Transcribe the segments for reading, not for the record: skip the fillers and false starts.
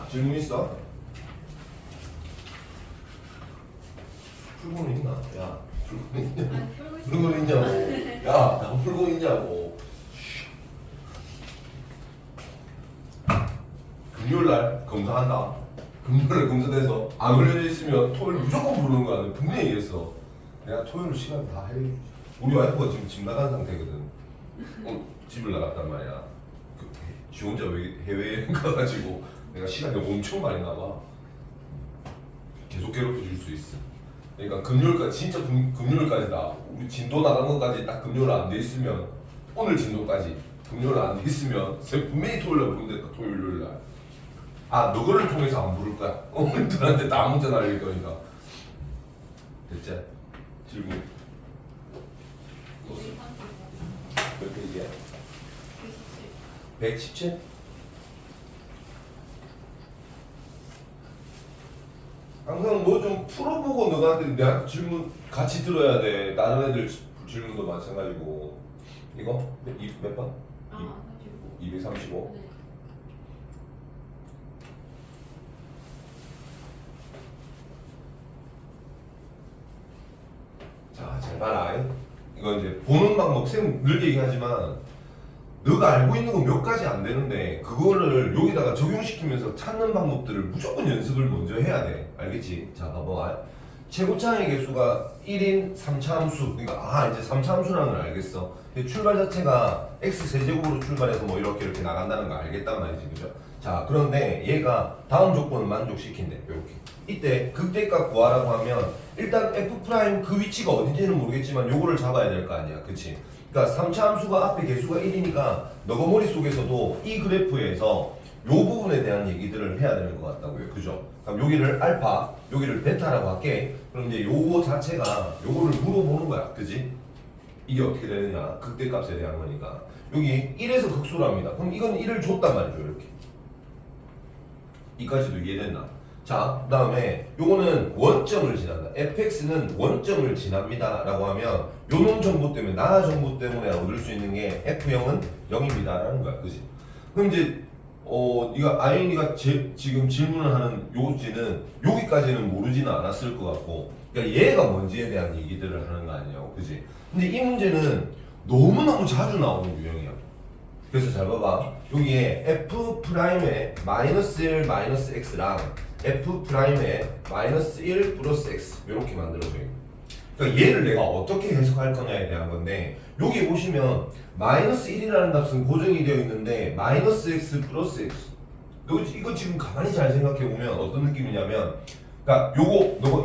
질문 있어? 풀고는 있나? 야, 풀고는 있냐고. 풀고는 있냐고. 야, 나 풀고 있냐고. 금요일날 검사한다. 금요일에 검사돼서 안 걸려져 있으면 토요일 무조건 부르는 거야. 내가 분명히 얘기했어. 내가 토요일 시간 다 해. 우리 와이프가 지금 집 나간 상태거든. 집을 나갔단 말이야. 지 혼자 해외여행 가가지고 내가 시간이 엄청 많이 나가. 계속 괴롭혀 줄 수 있어. 그러니까 금요일까지 진짜 금요일까지다. 우리 진도 나간 것까지 딱 금요일 안 돼 있으면 오늘 진도까지 금요일 안 돼 있으면 분명히 토요일날 부른댔다. 토요일날. 너거를 통해서 안 부를 거야. 어머니들한테 다 문자 날릴 거니까. 됐지? 질문. 몇 페이지야? 117? 항상 뭐 좀 풀어보고 너한테 내가 질문 같이 들어야 돼. 다른 애들 질문도 마찬가지고. 이거? 몇 번? 235? 네. 자, 잘 봐라. 이거 이제 보는 방법, 쌤 늘 얘기하지만 너가 알고 있는 거 몇 가지 안 되는데 그거를 여기다가 적용시키면서 찾는 방법들을 무조건 연습을 먼저 해야 돼. 알겠지? 자, 봐봐. 최고차의 개수가 1인 3차 함수. 그러니까 이제 3차 함수라는 걸 알겠어. 출발 자체가 x 세제곱으로 출발해서 뭐 이렇게 나간다는 거 알겠단 말이지. 그죠? 자, 그런데 얘가 다음 조건을 만족시킨대. 이렇게. 이때 극대값 구하라고 하면 일단 f' 그 위치가 어딘지는 모르겠지만 요거를 잡아야 될 거 아니야. 그치? 그러니까 3차 함수가 앞에 개수가 1이니까 너가 머릿속에서도 이 그래프에서 요 부분에 대한 얘기들을 해야 되는 것 같다고요. 그죠? 그럼 여기를 알파, 여기를 베타라고 할게. 그럼 이제 요거 자체가 요거를 물어보는 거야. 그지? 이게 어떻게 되느냐? 극대값에 대한 거니까. 여기 1에서 극소랍니다. 그럼 이건 1을 줬단 말이죠. 이렇게. 이까지도 이해됐나? 자, 그 다음에 요거는 원점을 지난다. fx는 원점을 지납니다 라고 하면 요놈 정보 때문에, 나 정보 때문에 얻을 수 있는 게 f0은 0입니다 라는 거야. 그지? 그럼 이제 네가 아이언이가 지금 질문을 하는 요지는 여기까지는 모르지는 않았을 것 같고, 그러니까 얘가 뭔지에 대한 얘기들을 하는 거 아니냐고. 그지? 근데 이 문제는 너무너무 자주 나오는 유형이야. 그래서 잘 봐봐. 여기에 f'의 마이너스 1 마이너스 x랑 f'의 마이너스 1 플러스 x 이렇게 만들어져 있는. 그러니까 얘를 내가 어떻게 해석할 거냐에 대한 건데, 여기 보시면 마이너스 1이라는 값은 고정이 되어 있는데 마이너스 x 플러스 x, 이거 지금 가만히 잘 생각해 보면 어떤 느낌이냐면, 그러니까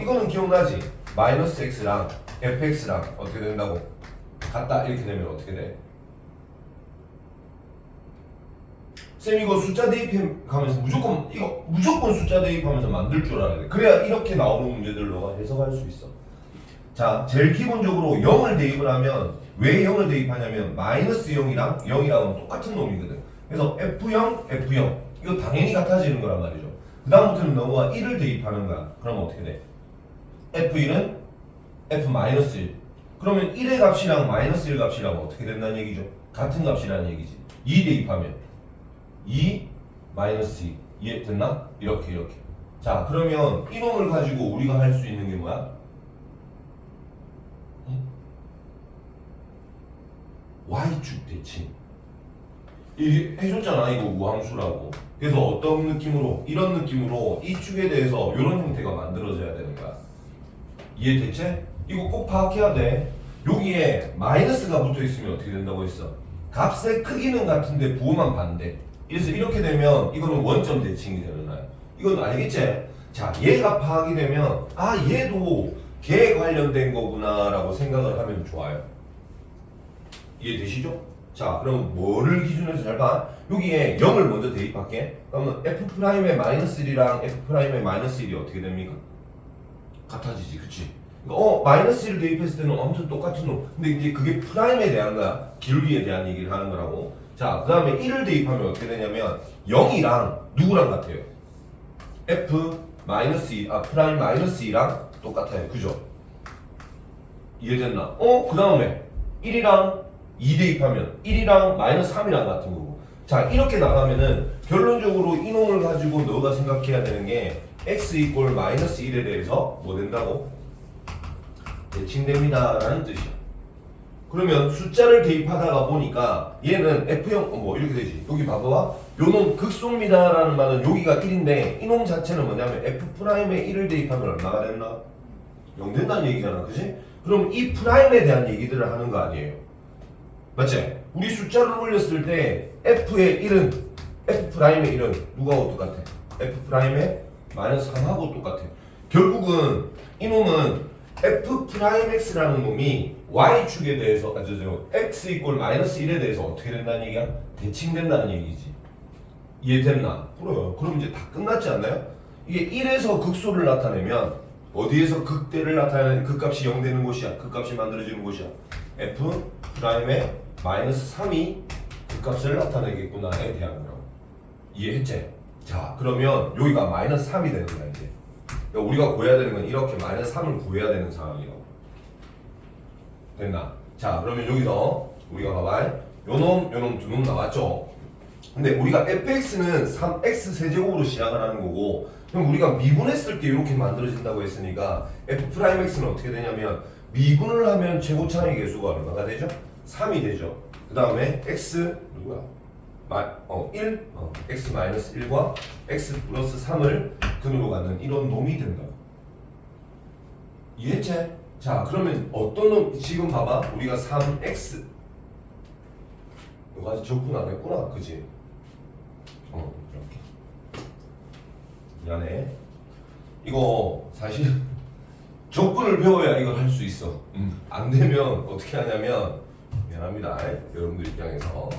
이거는 기억나지? 마이너스 x랑 fx랑 어떻게 된다고? 같다 이렇게 되면 어떻게 돼? 쌤 이거 숫자 대입하면서 무조건 숫자 대입하면서 만들 줄 알아야 돼. 그래야 이렇게 나오는 문제들 너가 해석할 수 있어. 자, 제일 기본적으로 0을 대입을 하면, 왜 0을 대입하냐면 마이너스 0이랑 0이랑은 똑같은 놈이거든. 그래서 F0, F0 이거 당연히 같아지는 거란 말이죠. 그 다음부터는 너가 1을 대입하는 거야. 그럼 어떻게 돼? F1은 F-1. 그러면 1의 값이랑 마이너스 1 값이랑 어떻게 된다는 얘기죠? 같은 값이라는 얘기지. 2 대입하면 2 마이너스 2 이해됐나? 이렇게. 자, 그러면 이 놈을 가지고 우리가 할 수 있는 게 뭐야? y축 대칭. 이게 해줬잖아. 이거 우함수라고. 그래서 어떤 느낌으로? 이런 느낌으로 이 축에 대해서 이런 형태가 만들어져야 되는 거야. 이해됐지? 이거 꼭 파악해야 돼. 여기에 마이너스가 붙어 있으면 어떻게 된다고 했어? 값의 크기는 같은데 부호만 반대. 그래서 이렇게 되면 이거는 원점 대칭이 되는 거야. 이건 알겠지? 자, 얘가 파악이 되면 얘도 걔 관련된 거구나 라고 생각을 하면 좋아요. 이해되시죠? 자, 그럼 뭐를 기준으로 잘 봐? 여기에 0을 먼저 대입할게. 그러면 f'의 마이너스 1이랑 f'의 마이너스 1이 어떻게 됩니까? 같아지지, 그치? 그러니까 마이너스 1을 대입했을 때는 아무튼 똑같은 놈. 근데 이제 그게 프라임에 대한 거야. 기울기에 대한 얘기를 하는 거라고. 자, 그 다음에 1을 대입하면 어떻게 되냐면 0이랑 누구랑 같아요? f 마이너스 2, 프라임 마이너스 2랑 똑같아요. 그죠? 이해됐나? 그 다음에 1이랑 2 대입하면 1이랑 마이너스 3이랑 같은 거고. 자 이렇게 나가면은 결론적으로 이놈을 가지고 너가 생각해야 되는 게 x 이꼴 마이너스 1에 대해서 뭐 된다고? 대칭됩니다 라는 뜻이야. 그러면 숫자를 대입하다가 보니까 얘는 F형 뭐 이렇게 되지. 여기 봐봐. 요놈 극소입니다 라는 말은 여기가 1인데 이놈 자체는 뭐냐면 F'에 1을 대입하면 얼마가 됐나? 0 된다는 얘기잖아. 그지? 그럼 이 프라임에 대한 얘기들을 하는 거 아니에요. 맞지? 우리 숫자를 올렸을 때 F의 1은 F'의 1은 누구하고 똑같아? F'의 마이너스 3하고 똑같아. 결국은 이놈은 F'X라는 놈이 Y축에 대해서 X 이꼴 마이너스 1에 대해서 어떻게 된다는 얘기야? 대칭된다는 얘기지. 이해됐나? 그래요. 그럼 이제 다 끝났지 않나요? 이게 1에서 극소를 나타내면 어디에서 극대를 나타내는 극값이 0 되는 곳이야. 극값이 만들어지는 곳이야. F'의 마이너스 3이 극값을 나타내겠구나에 대한 거라고. 이해했지? 자 그러면 여기가 마이너스 3이 되는 거야 이제. 그러니까 우리가 구해야 되는 건 이렇게 마이너스 3을 구해야 되는 상황이라고. 됐나? 자 그러면 여기서 우리가 봐봐. 요놈 두 놈 나왔죠? 근데 우리가 fx는 3x 세제곱으로 시작을 하는 거고 그럼 우리가 미분했을 때 이렇게 만들어진다고 했으니까 f'x는 어떻게 되냐면 미분을 하면 최고차의 개수가 얼마가 되죠? 3이 되죠. 그 다음에 x 누구야? 1? x 마이너스 1과 x 플러스 3을 근으로 갖는 이런 놈이 된다. 이해했지? 자 그러면 어떤 놈 지금 봐봐 우리가 3x 이거 아직 적분 안 했구나 그지? 이렇게 미안해. 이거 사실 적분을 배워야 이걸 할 수 있어. 안 되면 어떻게 하냐면 미안합니다 여러분들 입장에서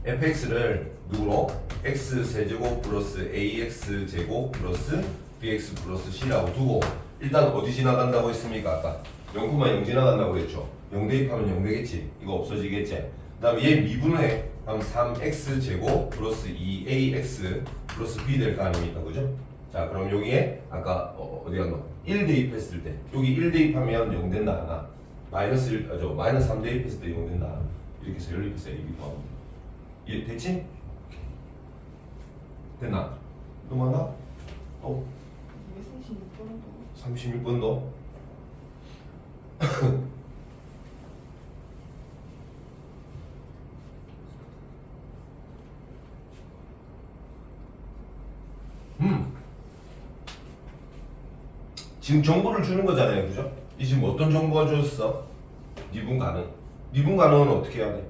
fx를 누구로? x 세제곱 플러스 ax 제곱 플러스 bx 플러스 c라고 두고 일단 어디 지나간다고 했습니까? 아까 0,0 지나간다고 했죠. 0 대입하면 0 되겠지. 이거 없어지겠지. 그 다음에 얘 미분해. 그럼 3x 제곱 플러스 2ax 플러스 b 될 거 아닙니까? 그죠? 자 그럼 여기에 아까 어디 갔노? 1 대입했을 때 여기 1 대입하면 0 된다 하나 마이너스 3 대입했을 때 0 된다 이렇게 해서 연립해서 AB 구합니다. 이해 됐지? 됐나? 또 뭐나? 또? 36번도? 지금 정보를 주는 거잖아요, 그죠? 이 지금 어떤 정보가 주었어? 미분 가능. 미분 가능은 어떻게 해야 돼?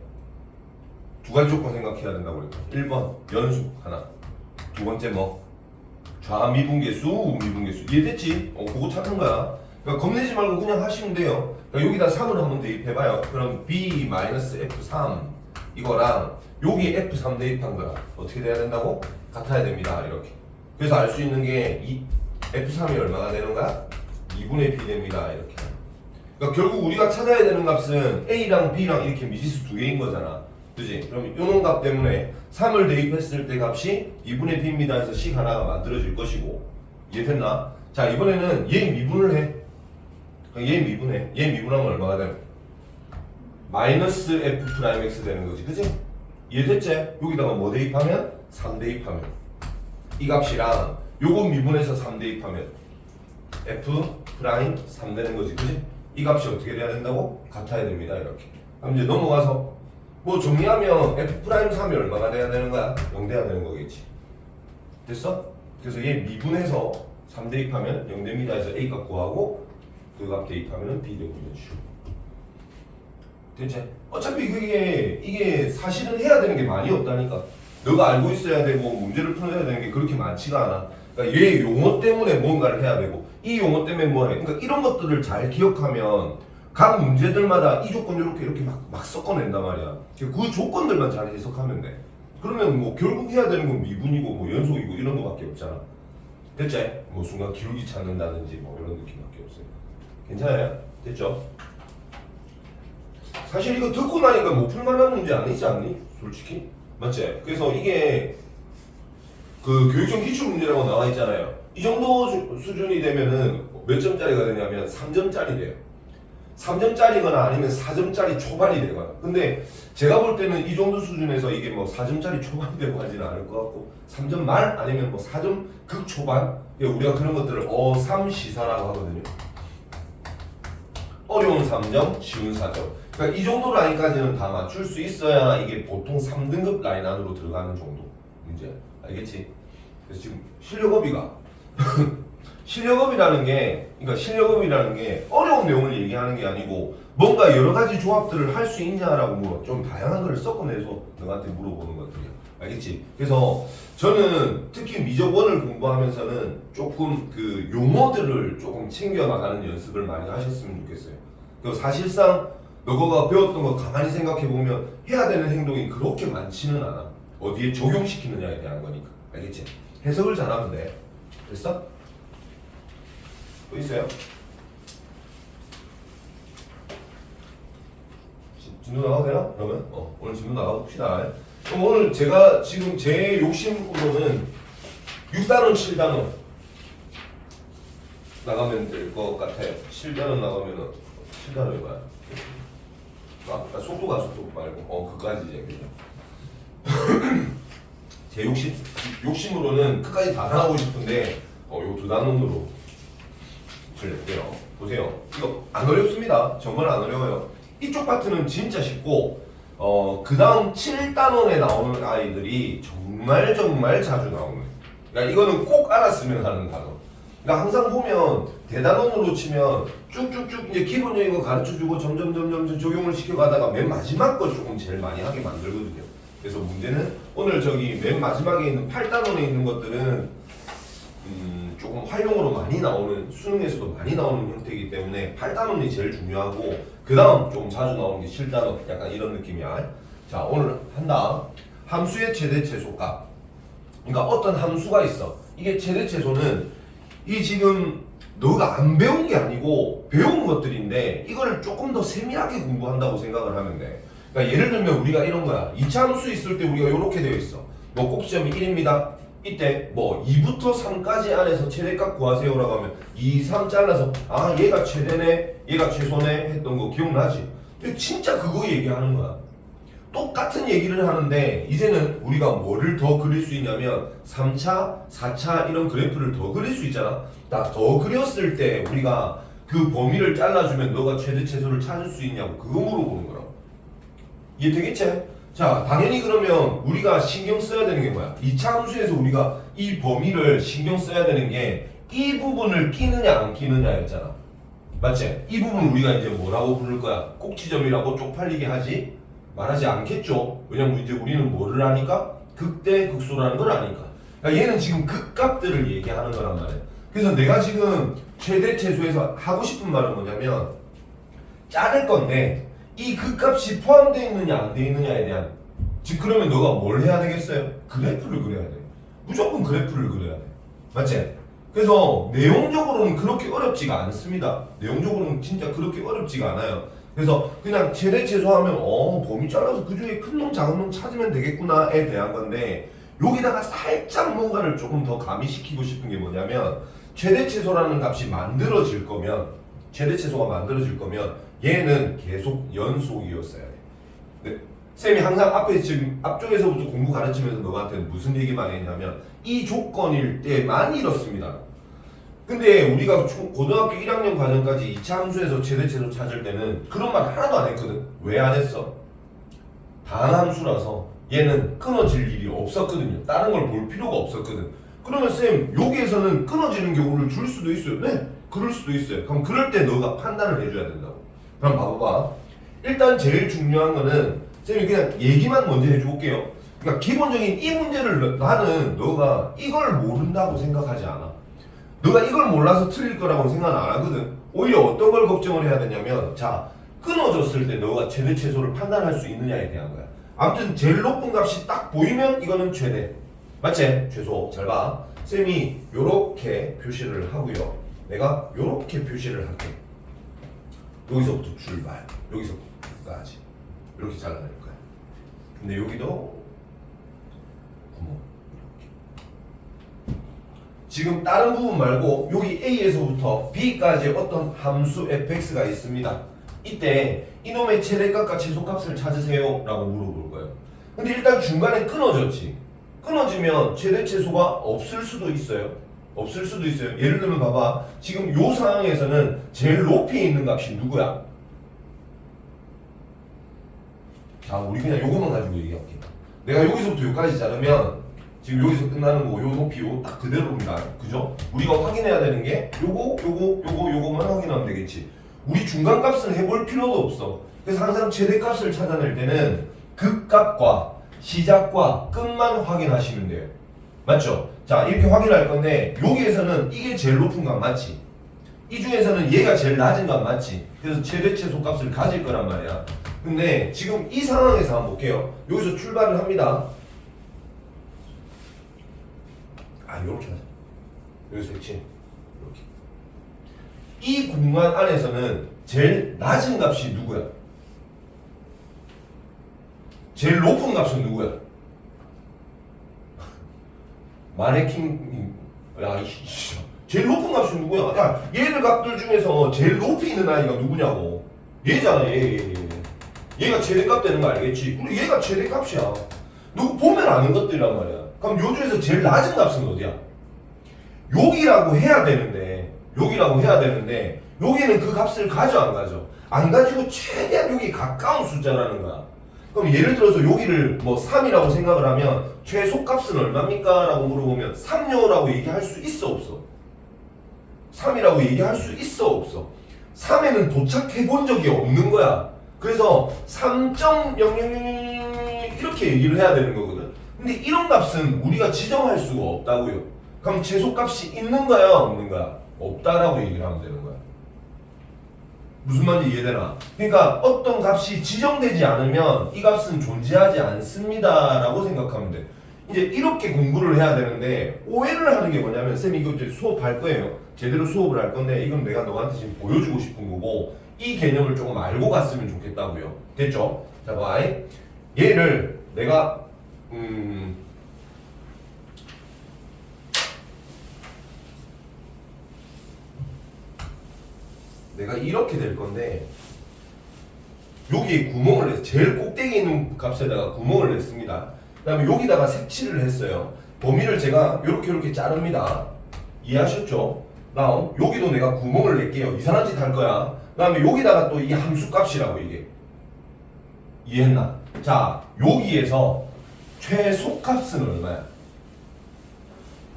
두 가지 조건 생각해야 된다고 그랬죠. 1번 연수 하나. 두 번째 뭐? 좌미분계수, 우미분계수. 이해됐지? 그거 찾는 거야. 그러니까 겁내지 말고 그냥 하시면 돼요. 그러니까 여기다 3을 한번 대입해봐요. 그럼 B-F3 이거랑 여기 F3 대입한 거랑 어떻게 돼야 된다고? 같아야 됩니다. 이렇게. 그래서 알 수 있는 게 이 F3이 얼마가 되는 거야? 2분의 B 됩니다. 이렇게. 그러니까 결국 우리가 찾아야 되는 값은 A랑 B랑 이렇게 미지수 두 개인 거잖아. 그지? 그럼 요놈 값 때문에 3을 대입했을 때 값이 2분의 B입니다 해서 식 하나가 만들어질 것이고. 이해됐나? 자 이번에는 얘 미분을 해. 얘 미분해. 얘 미분하면 얼마가 돼? 마이너스 F'X 되는 거지. 그지? 이해됐지? 여기다가 뭐 대입하면? 3 대입하면 이 값이랑 요거 미분해서 3 대입하면 F'3 되는 거지. 그지? 이 값이 어떻게 돼야 된다고? 같아야 됩니다. 이렇게. 그럼 이제 넘어가서 뭐 정리하면 F'3이 얼마가 돼야 되는 거야? 0 돼야 되는 거겠지. 됐어? 그래서 얘 미분해서 3 대입하면 0 됩니다 해서 A 값 구하고 그 값 대입하면 B 되고 이런 식으로. 됐지? 어차피 이게 사실은 해야 되는 게 많이 없다니까. 너가 알고 있어야 되고 문제를 풀어야 되는 게 그렇게 많지가 않아. 그러니까 얘 용어 때문에 뭔가를 해야 되고 이 용어 때문에 뭐 해. 그러니까 이런 것들을 잘 기억하면 각 문제들마다 이 조건 이렇게 막 섞어낸단 말이야. 그 조건들만 잘 해석하면 돼. 그러면 뭐 결국 해야 되는 건 미분이고 뭐 연속이고 이런 거밖에 없잖아. 됐지? 뭐 순간 기울기 찾는다든지 뭐 이런 느낌밖에 없어요. 괜찮아요? 됐죠? 사실 이거 듣고 나니까 못 풀만한 문제 아니지 않니? 솔직히? 맞지? 그래서 이게 그 교육청 기출문제라고 나와 있잖아요. 이 정도 수준이 되면은 몇 점짜리가 되냐면 3점짜리 돼요. 3점짜리거나 아니면 4점짜리 초반이 되거나. 근데 제가 볼 때는 이 정도 수준에서 이게 뭐 4점짜리 초반이 되고 하지는 않을 것 같고 3점 말 아니면 뭐 4점 극초반. 우리가 그런 것들을 어삼시사라고 하거든요. 어려운 3점, 쉬운 4점. 그러니까 이 정도 라인까지는 다 맞출 수 있어야 이게 보통 3등급 라인 안으로 들어가는 정도 문제. 알겠지? 그래서 지금 실력업이가 실력업이라는 게 어려운 내용을 얘기하는 게 아니고 뭔가 여러 가지 조합들을 할 수 있냐라고 뭐 좀 다양한 걸 섞어내서 너한테 물어보는 것들이야. 알겠지? 그래서 저는 특히 미적원을 공부하면서는 조금 그 용어들을 조금 챙겨 나가는 연습을 많이 하셨으면 좋겠어요. 그리고 사실상 너가 배웠던 거 가만히 생각해 보면 해야 되는 행동이 그렇게 많지는 않아. 어디에 적용시키느냐에 대한 거니까. 알겠지? 해석을 잘하면 돼. 됐어? 또 있어요? 진도 나가도 되나? 그러면? 오늘 진도 나가봅시다. 그럼 오늘 제가 지금 제 욕심으로는 6단원, 7단원 나가면 될 것 같아요. 7단원 나가면은 7단원이 뭐야? 속도 말고 그까지 이제 그죠? 제 욕심으로는 끝까지 다 나가고 싶은데 요 2단원으로 낼게요. 보세요. 이거 안 어렵습니다. 정말 안 어려워요. 이쪽 파트는 진짜 쉽고 그 다음 7단원에 나오는 아이들이 정말 자주 나오는. 그러니까 이거는 꼭 알았으면 하는 단어. 그러니까 항상 보면 대단원으로 치면 쭉쭉쭉 이제 기본적인 거 가르쳐주고 점점 적용을 시켜가다가 맨 마지막 걸 조금 제일 많이 하게 만들거든요. 그래서 문제는 오늘 저기 맨 마지막에 있는 8단원에 있는 것들은 조금 활용으로 많이 나오는, 수능에서도 많이 나오는 형태이기 때문에 8단원이 제일 중요하고 그 다음 좀 자주 나오는 게 7단원, 약간 이런 느낌이야. 자, 오늘 한다. 함수의 최대 최소값. 그러니까 어떤 함수가 있어. 이게 최대 최소는 이 지금 너가 안 배운 게 아니고 배운 것들인데 이거를 조금 더 세밀하게 공부한다고 생각을 하면 돼. 그러니까 예를 들면 우리가 이런 거야. 2차 함수 있을 때 우리가 이렇게 되어 있어. 뭐 꼭지점이 1입니다. 이때 뭐 2부터 3까지 안에서 최대값 구하세요라고 하면 2, 3 잘라서 얘가 최대네, 얘가 최소네 했던 거 기억나지? 근데 진짜 그거 얘기하는 거야. 똑같은 얘기를 하는데 이제는 우리가 뭐를 더 그릴 수 있냐면 3차, 4차 이런 그래프를 더 그릴 수 있잖아. 더 그렸을 때 우리가 그 범위를 잘라주면 너가 최대 최소를 찾을 수 있냐고 그거 물어보는 거라고. 이해되겠지? 자, 당연히 그러면 우리가 신경 써야 되는 게 뭐야? 2차 함수에서 우리가 이 범위를 신경 써야 되는 게 이 부분을 끼느냐 안 끼느냐였잖아. 맞지? 이 부분 우리가 이제 뭐라고 부를 거야? 꼭지점이라고 쪽팔리게 하지? 말하지 않겠죠? 왜냐면 이제 우리는 뭐를 아니까? 극대 극소라는 걸 아니까. 그러니까 얘는 지금 극값들을 얘기하는 거란 말이야. 그래서 내가 지금 최대 최소에서 하고 싶은 말은 뭐냐면 자를 건데 이 극값이 포함되어 있느냐 안 되어 있느냐에 대한, 즉 그러면 너가 뭘 해야 되겠어요? 그래프를 그려야 돼. 무조건 그래프를 그려야 돼. 맞지? 그래서 내용적으로는 그렇게 어렵지가 않습니다. 내용적으로는 진짜 그렇게 어렵지가 않아요. 그래서 그냥 최대 최소하면 범위 잘라서 그 중에 큰 놈 작은 놈 찾으면 되겠구나에 대한 건데 여기다가 살짝 뭔가를 조금 더 가미시키고 싶은 게 뭐냐면 최대 최소라는 값이 만들어질 거면, 최대 최소가 만들어질 거면 얘는 계속 연속이었어야 돼. 네. 쌤이 항상 앞에 지금 앞쪽에서부터 공부 가르치면서 너한테는 무슨 얘기만 했냐면 이 조건일 때만 이렇습니다. 근데 우리가 고등학교 1학년 과정까지 2차 함수에서 최대 최소 찾을 때는 그런 말 하나도 안 했거든. 왜 안 했어? 단함수라서 얘는 끊어질 일이 없었거든요. 다른 걸 볼 필요가 없었거든. 그러면 쌤 여기에서는 끊어지는 경우를 줄 수도 있어요. 네, 그럴 수도 있어요. 그럼 그럴 때 너가 판단을 해줘야 된다고. 그럼 봐봐. 일단 제일 중요한 거는 쌤이 그냥 얘기만 먼저 해줄게요. 그러니까 기본적인 이 문제를 나는 너가 이걸 모른다고 생각하지 않아. 너가 이걸 몰라서 틀릴 거라고 생각 안 하거든. 오히려 어떤 걸 걱정을 해야 되냐면, 자, 끊어졌을 때 너가 최대 최소를 판단할 수 있느냐에 대한 거야. 아무튼 제일 높은 값이 딱 보이면 이거는 최대. 맞지? 최소. 잘 봐. 쌤이 요렇게 표시를 하고요. 내가 요렇게 표시를 할게. 여기서부터 출발. 여기서부터까지. 이렇게 잘라낼 거야. 근데 여기도 구멍. 지금 다른 부분 말고 여기 A에서부터 B까지 어떤 함수 fx가 있습니다. 이때 이놈의 최대값과 최소값을 찾으세요 라고 물어볼 거예요. 근데 일단 중간에 끊어졌지. 끊어지면 최대 최소가 없을 수도 있어요. 없을 수도 있어요. 예를 들면 봐봐. 지금 요 상황에서는 제일 높이 있는 값이 누구야? 자, 우리 그냥 요것만 가지고 얘기할게요. 내가 여기서부터 여기까지 자르면 지금 여기서 끝나는 거고 요 높이 요 딱 그대로입니다. 그죠? 우리가 확인해야 되는 게 요거만 확인하면 되겠지. 우리 중간값을 해볼 필요도 없어. 그래서 항상 최대값을 찾아낼 때는 극값과 시작과 끝만 확인하시면 돼요. 맞죠? 자, 이렇게 확인할 건데 여기에서는 이게 제일 높은 값 맞지? 이 중에서는 얘가 제일 낮은 값 맞지? 그래서 최대 최소 값을 가질 거란 말이야. 근데 지금 이 상황에서 한번 볼게요. 여기서 출발을 합니다. 요렇게 하자. 여기서 그치? 이렇게. 이 공간 안에서는 제일 낮은 값이 누구야? 제일 높은 값은 누구야? 마네킹. 야, 이씨. 제일 높은 값이 누구야? 야, 얘들 값들 중에서 제일 높이 있는 아이가 누구냐고. 얘잖아, 얘. 얘가 최대값 되는 거 알겠지? 그리고 얘가 최대값이야. 누구 보면 아는 것들이란 말이야. 그럼 요 중에서 제일 낮은 값은 어디야? 여기라고 해야 되는데 여기는 그 값을 가져 안 가져? 안 가지고 최대한 여기 가까운 숫자라는 거야. 그럼 예를 들어서 여기를 뭐 3이라고 생각을 하면 최소값은 얼마입니까? 라고 물어보면 3요라고 얘기할 수 있어 없어? 3이라고 얘기할 수 있어 없어? 3에는 도착해 본 적이 없는 거야. 그래서 3.0000 이렇게 얘기를 해야 되는 거거든. 근데 이런 값은 우리가 지정할 수가 없다고요. 그럼 최소값이 있는 거야 없는 거야? 없다라고 얘기를 하면 되는 거야. 무슨 말인지 이해되나? 그러니까 어떤 값이 지정되지 않으면 이 값은 존재하지 않습니다 라고 생각하면 돼. 이제 이렇게 공부를 해야 되는데 오해를 하는 게 뭐냐면 쌤 이거 이제 수업할 거예요. 제대로 수업을 할 건데 이건 내가 너한테 지금 보여주고 싶은 거고 이 개념을 조금 알고 갔으면 좋겠다고요. 됐죠? 자, 봐. 얘를 내가 내가 이렇게 될 건데 여기에 구멍을 냈어요. 제일 꼭대기에 있는 값에다가 구멍을 냈습니다. 그 다음에 여기다가 색칠을 했어요. 범위를 제가 이렇게 자릅니다. 이해하셨죠? 다음 여기도 내가 구멍을 낼게요. 이상한 짓 할 거야. 그 다음에 여기다가 또 이 함수 값이라고 이게. 이해했나? 자, 여기에서 최소값은 얼마야?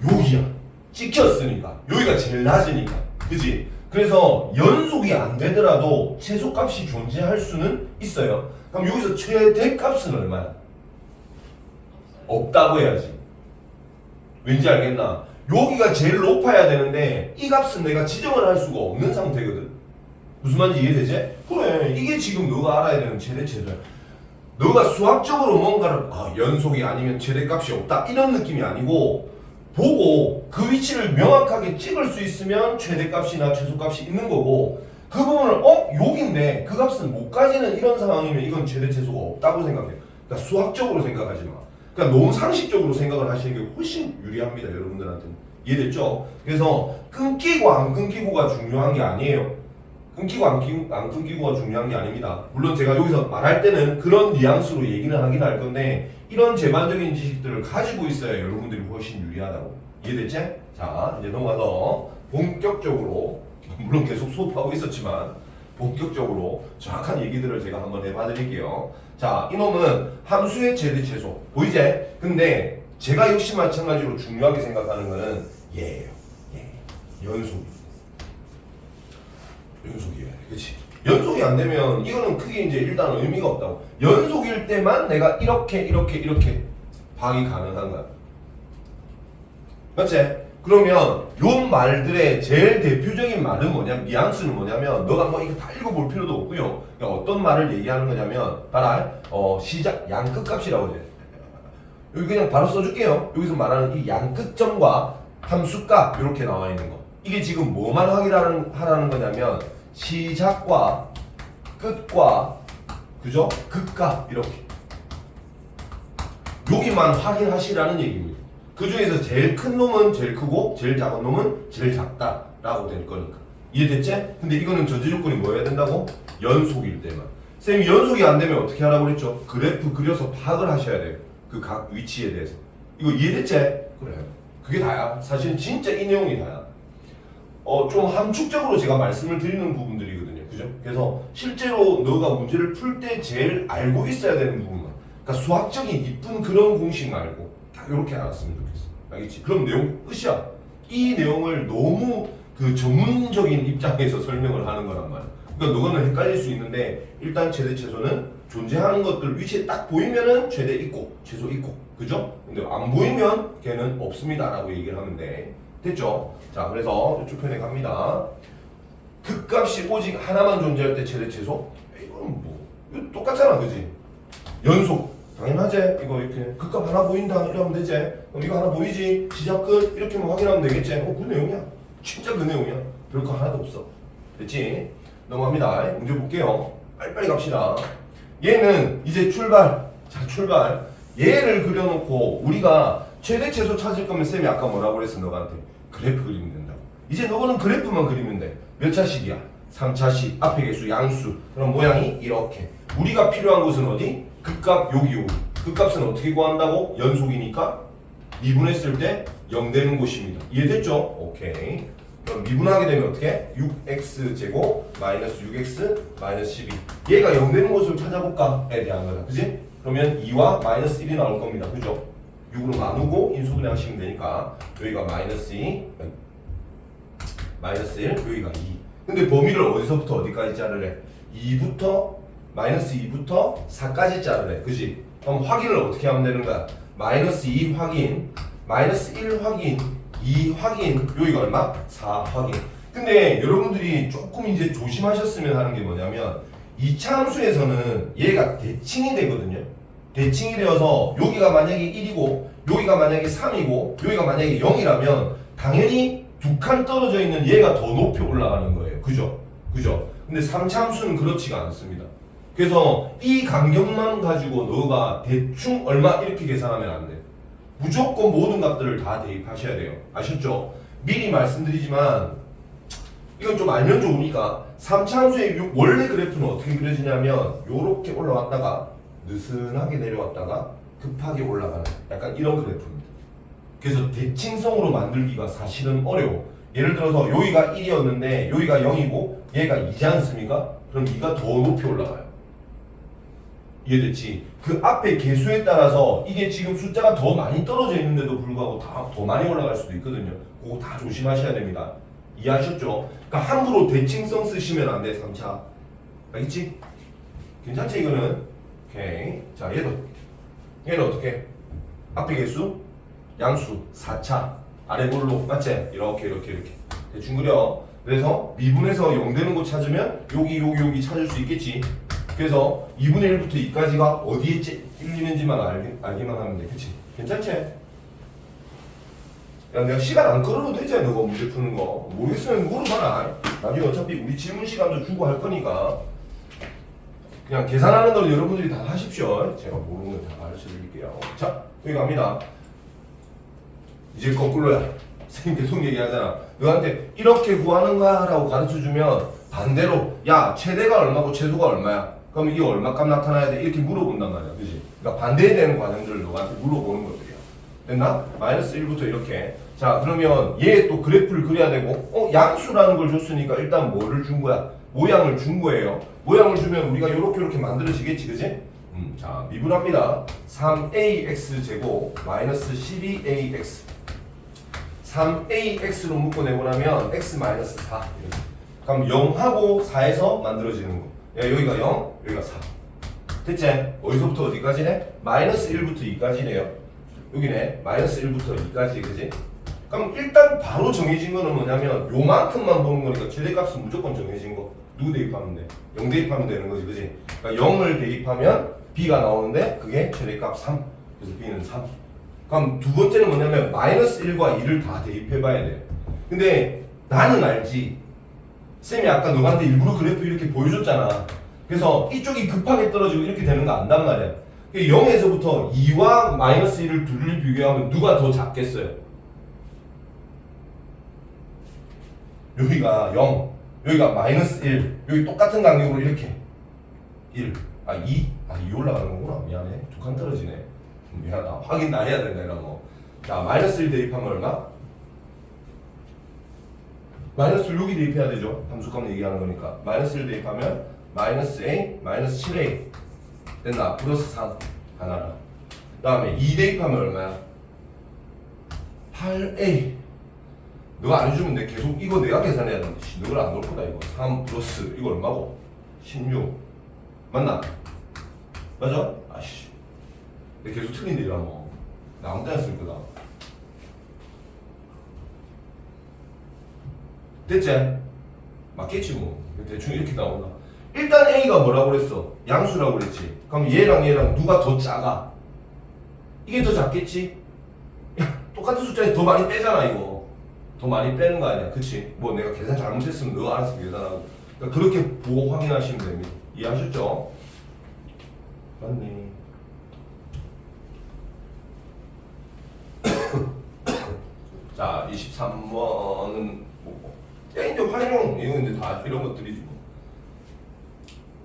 여기야. 찍혔으니까. 여기가 제일 낮으니까. 그지? 그래서 연속이 안 되더라도 최소값이 존재할 수는 있어요. 그럼 여기서 최대값은 얼마야? 없다고 해야지. 왠지 알겠나? 여기가 제일 높아야 되는데 이 값은 내가 지정을 할 수가 없는 상태거든. 무슨 말인지 이해되지? 그래, 이게 지금 너가 알아야 되는 최대 최소야. 너가 수학적으로 뭔가를 연속이 아니면 최대값이 없다 이런 느낌이 아니고 보고 그 위치를 명확하게 찍을 수 있으면 최대값이나 최소값이 있는 거고 그 부분을 여기인데 그 값은 못 가지는 이런 상황이면 이건 최대 최소가 없다고 생각해. 그러니까 수학적으로 생각하지 마. 그러니까 너무 상식적으로 생각을 하시는 게 훨씬 유리합니다, 여러분들한테는. 이해됐죠? 그래서 끊기고 안 끊기고가 중요한 게 아니에요. 끊기고 안 끊기고가 중요한 게 아닙니다. 물론 제가 여기서 말할 때는 그런 뉘앙스로 얘기는 하긴 할 건데 이런 제반적인 지식들을 가지고 있어야 여러분들이 훨씬 유리하다고. 이해됐지? 자, 이제 넘어가서 본격적으로, 물론 계속 수업하고 있었지만 본격적으로 정확한 얘기들을 제가 한번 해봐 드릴게요. 자, 이놈은 함수의 최대 최소 보이지? 근데 제가 역시 마찬가지로 중요하게 생각하는 거는 얘예요. 연속이에요. 그치? 연속이 안 되면 이거는 크게 이제 일단 의미가 없다고. 연속일 때만 내가 이렇게 방이 가능한 거야. 맞지? 그러면 요 말들의 제일 대표적인 말은 뭐냐면, 뉘앙스는 뭐냐면, 너가 뭐 이거 다 읽어볼 필요도 없고요. 그러니까 어떤 말을 얘기하는 거냐면, 봐라, 시작, 양끝값이라고 해. 여기 그냥 바로 써줄게요. 여기서 말하는 이 양끝점과 함수값, 이렇게 나와 있는 거. 이게 지금 뭐만 하라는 거냐면, 시작과 끝과, 그죠? 극값, 이렇게. 여기만 확인하시라는 얘기입니다. 그 중에서 제일 큰 놈은 제일 크고 제일 작은 놈은 제일 작다라고 될 거니까. 이해됐지? 근데 이거는 전제 조건이 뭐여야 된다고? 연속일 때만. 쌤이 연속이 안 되면 어떻게 하라고 그랬죠? 그래프 그려서 파악을 하셔야 돼요. 그 각 위치에 대해서. 이거 이해됐지? 그래요. 그게 다야. 사실은 진짜 이 내용이 다야. 좀 함축적으로 제가 말씀을 드리는 부분들이거든요. 그죠? 그래서 실제로 너가 문제를 풀 때 제일 알고 있어야 되는 부분만. 그러니까 수학적인 이쁜 그런 공식 말고 딱 이렇게 알았으면 좋겠어. 알겠지? 그럼 내용 끝이야. 이 내용을 너무 그 전문적인 입장에서 설명을 하는 거란 말이야. 그러니까 너는 헷갈릴 수 있는데 일단 최대 최소는 존재하는 것들 위치에 딱 보이면은 최대 있고 최소 있고 그죠? 근데 안 보이면 걔는 없습니다라고 얘기를 하면 돼. 됐죠? 자 그래서 이쪽 편에 갑니다. 극값이 오직 하나만 존재할 때 최대 최소? 이거는 뭐 이거 똑같잖아 그지? 연속 당연하지? 이거 이렇게 극값 하나 보인다 이러면 되지? 그럼 이거 하나 보이지? 시작 끝 이렇게만 확인하면 되겠지? 그 내용이야. 진짜 그 내용이야. 별거 하나도 없어. 됐지? 넘어갑니다. 문제 볼게요. 빨리빨리 갑시다. 얘는 이제 출발. 자 출발. 얘를 그려놓고 우리가 최대 최소 찾을 거면 쌤이 아까 뭐라고 그랬어 너한테? 그래프 그리면 된다고. 이제 너는 그래프만 그리면 돼. 몇 차식이야? 3차식. 앞에 개수 양수. 그럼 모양이 이렇게. 우리가 필요한 곳은 어디? 극값 여기. 극값은 어떻게 구한다고? 연속이니까 미분했을 때 0 되는 곳입니다. 이해됐죠? 오케이. 그럼 미분하게 되면 어떻게? 6x 제곱 마이너스 6x 마이너스 12. 얘가 0 되는 곳을 찾아볼까에 대한 거다. 그지? 그러면 2와 마이너스 1이 나올 겁니다. 그죠? 6으로 나누고 인수분해 하시면 되니까 여기가 마이너스 2 마이너스 1 여기가 2. 근데 범위를 어디서부터 어디까지 자르래? 2부터 마이너스 2부터 4까지 자르래. 그지? 그럼 확인을 어떻게 하면 되는 거야? 마이너스 2 확인 마이너스 1 확인 2 확인 여기가 얼마? 4 확인. 근데 여러분들이 조금 이제 조심하셨으면 하는 게 뭐냐면 2차 함수에서는 얘가 대칭이 되거든요. 대칭이 되어서 여기가 만약에 1이고 여기가 만약에 3이고 여기가 만약에 0이라면 당연히 두 칸 떨어져 있는 얘가 더 높이 올라가는 거예요. 그죠? 그죠? 근데 3차 함수는 그렇지가 않습니다. 그래서 이 간격만 가지고 너가 대충 얼마 이렇게 계산하면 안 돼. 무조건 모든 값들을 다 대입하셔야 돼요. 아셨죠? 미리 말씀드리지만 이건 좀 알면 좋으니까 3차 함수의 원래 그래프는 어떻게 그려지냐면 요렇게 올라왔다가 느슨하게 내려왔다가 급하게 올라가는 약간 이런 그래프입니다. 그래서 대칭성으로 만들기가 사실은 어려워. 예를 들어서 여기가 1이었는데 여기가 0이고 얘가 2지 않습니까? 그럼 2가 더 높이 올라가요. 이해됐지? 그 앞에 개수에 따라서 이게 지금 숫자가 더 많이 떨어져 있는데도 불구하고 더 많이 올라갈 수도 있거든요. 그거 다 조심하셔야 됩니다. 이해하셨죠? 그러니까 함부로 대칭성 쓰시면 안 돼. 3차. 알겠지? 괜찮지 이거는? 오케이. 자 얘는 어떻게? 앞에 개수 양수 4차 아래 볼로 맞지? 이렇게 대충 그려. 그래서 미분해서 0 되는 곳 찾으면 여기 찾을 수 있겠지. 그래서 2분의 1부터 2까지가 어디에 찔리는지만 알기만 하면 돼. 그치? 괜찮지? 야 내가 시간 안 끌어도 되지? 너가 문제 푸는 거 모르겠으면 물어봐라. 나중에 어차피 우리 질문 시간도 주고 할 거니까 그냥 계산하는 걸 여러분들이 다 하십시오. 제가 모르는 거 다 가르쳐 드릴게요. 자 여기 갑니다. 이제 거꾸로야. 선생님 계속 얘기하잖아. 너한테 이렇게 구하는 거야 라고 가르쳐주면 반대로 야 최대가 얼마고 최소가 얼마야? 그럼 이게 얼마값 나타나야 돼? 이렇게 물어본단 말이야. 그지? 그러니까 반대되는 과정들을 너한테 물어보는 것들이야. 됐나? 마이너스 1부터 이렇게. 자 그러면 얘 또 그래프를 그려야 되고 양수라는 걸 줬으니까 일단 뭐를 준 거야? 모양을 준 거예요. 모양을 주면 우리가 요렇게 만들어지겠지. 그지? 자 미분합니다. 3ax 제곱 마이너스 12ax 3ax로 묶어내고 나면 x 마이너스 4 이렇게. 그럼 0하고 4에서 만들어지는 거. 야, 여기가 0, 여기가 4. 됐지? 어디서부터 어디까지네? 마이너스 1부터 2까지네요. 여기네. 마이너스 1부터 2까지, 그지? 그럼 일단 바로 정해진 거는 뭐냐면 요만큼만 보는 거니까 최대값은 무조건 정해진 거. 누구 대입하면 돼? 0 대입하면 되는 거지, 그지? 그러니까 0을 대입하면 b가 나오는데 그게 최대값 3. 그래서 b는 3. 그럼 두 번째는 뭐냐면 마이너스 1과 2를 다 대입해봐야 돼. 근데 나는 알지. 쌤이 아까 너한테 일부러 그래프 이렇게 보여줬잖아. 그래서 이쪽이 급하게 떨어지고 이렇게 되는 거 안단 말이야. 0에서부터 2와 마이너스 1을 둘을 비교하면 누가 더 작겠어요? 여기가 0, 여기가 마이너스 1. 여기 똑같은 간격으로 이렇게 1. 2 올라가는 거구나. 미안해. 두 칸 떨어지네. 미안하다. 확인 다 해야 된다 이런 거. 자, 마이너스 1 대입하면 얼마? 마이너스 6이 대입해야 되죠. 함수값 얘기하는 거니까. 마이너스 1 대입하면 마이너스 A, 마이너스 7A 됐나? 플러스 3 하나랑. 그 다음에 2 대입하면 얼마야? 8A. 너가 안 해주면 돼. 계속 이거 내가 계산해야 되는데 너를 안 놓을 거다 이거. 3 플러스 이거 얼마고? 16 맞나? 맞아? 아씨 내가 계속 틀린데 이러면 나 아무 데나 쓸 거다. 됐지? 맞겠지 뭐. 대충 이렇게 나온다. 일단 A가 뭐라고 그랬어? 양수라고 그랬지. 그럼 얘랑 누가 더 작아? 이게 더 작겠지? 야, 똑같은 숫자에서 더 많이 빼잖아 이거. 더 많이 빼는 거 아니야, 그치? 뭐 내가 계산 잘못했으면 너 알아서 계산하고. 그러니까 그렇게 보고 확인하시면 됩니다. 이해하셨죠? 맞네. 자, 23번은 뭐고? 이제 활용 이거 이제 다 이런 것들이지 뭐.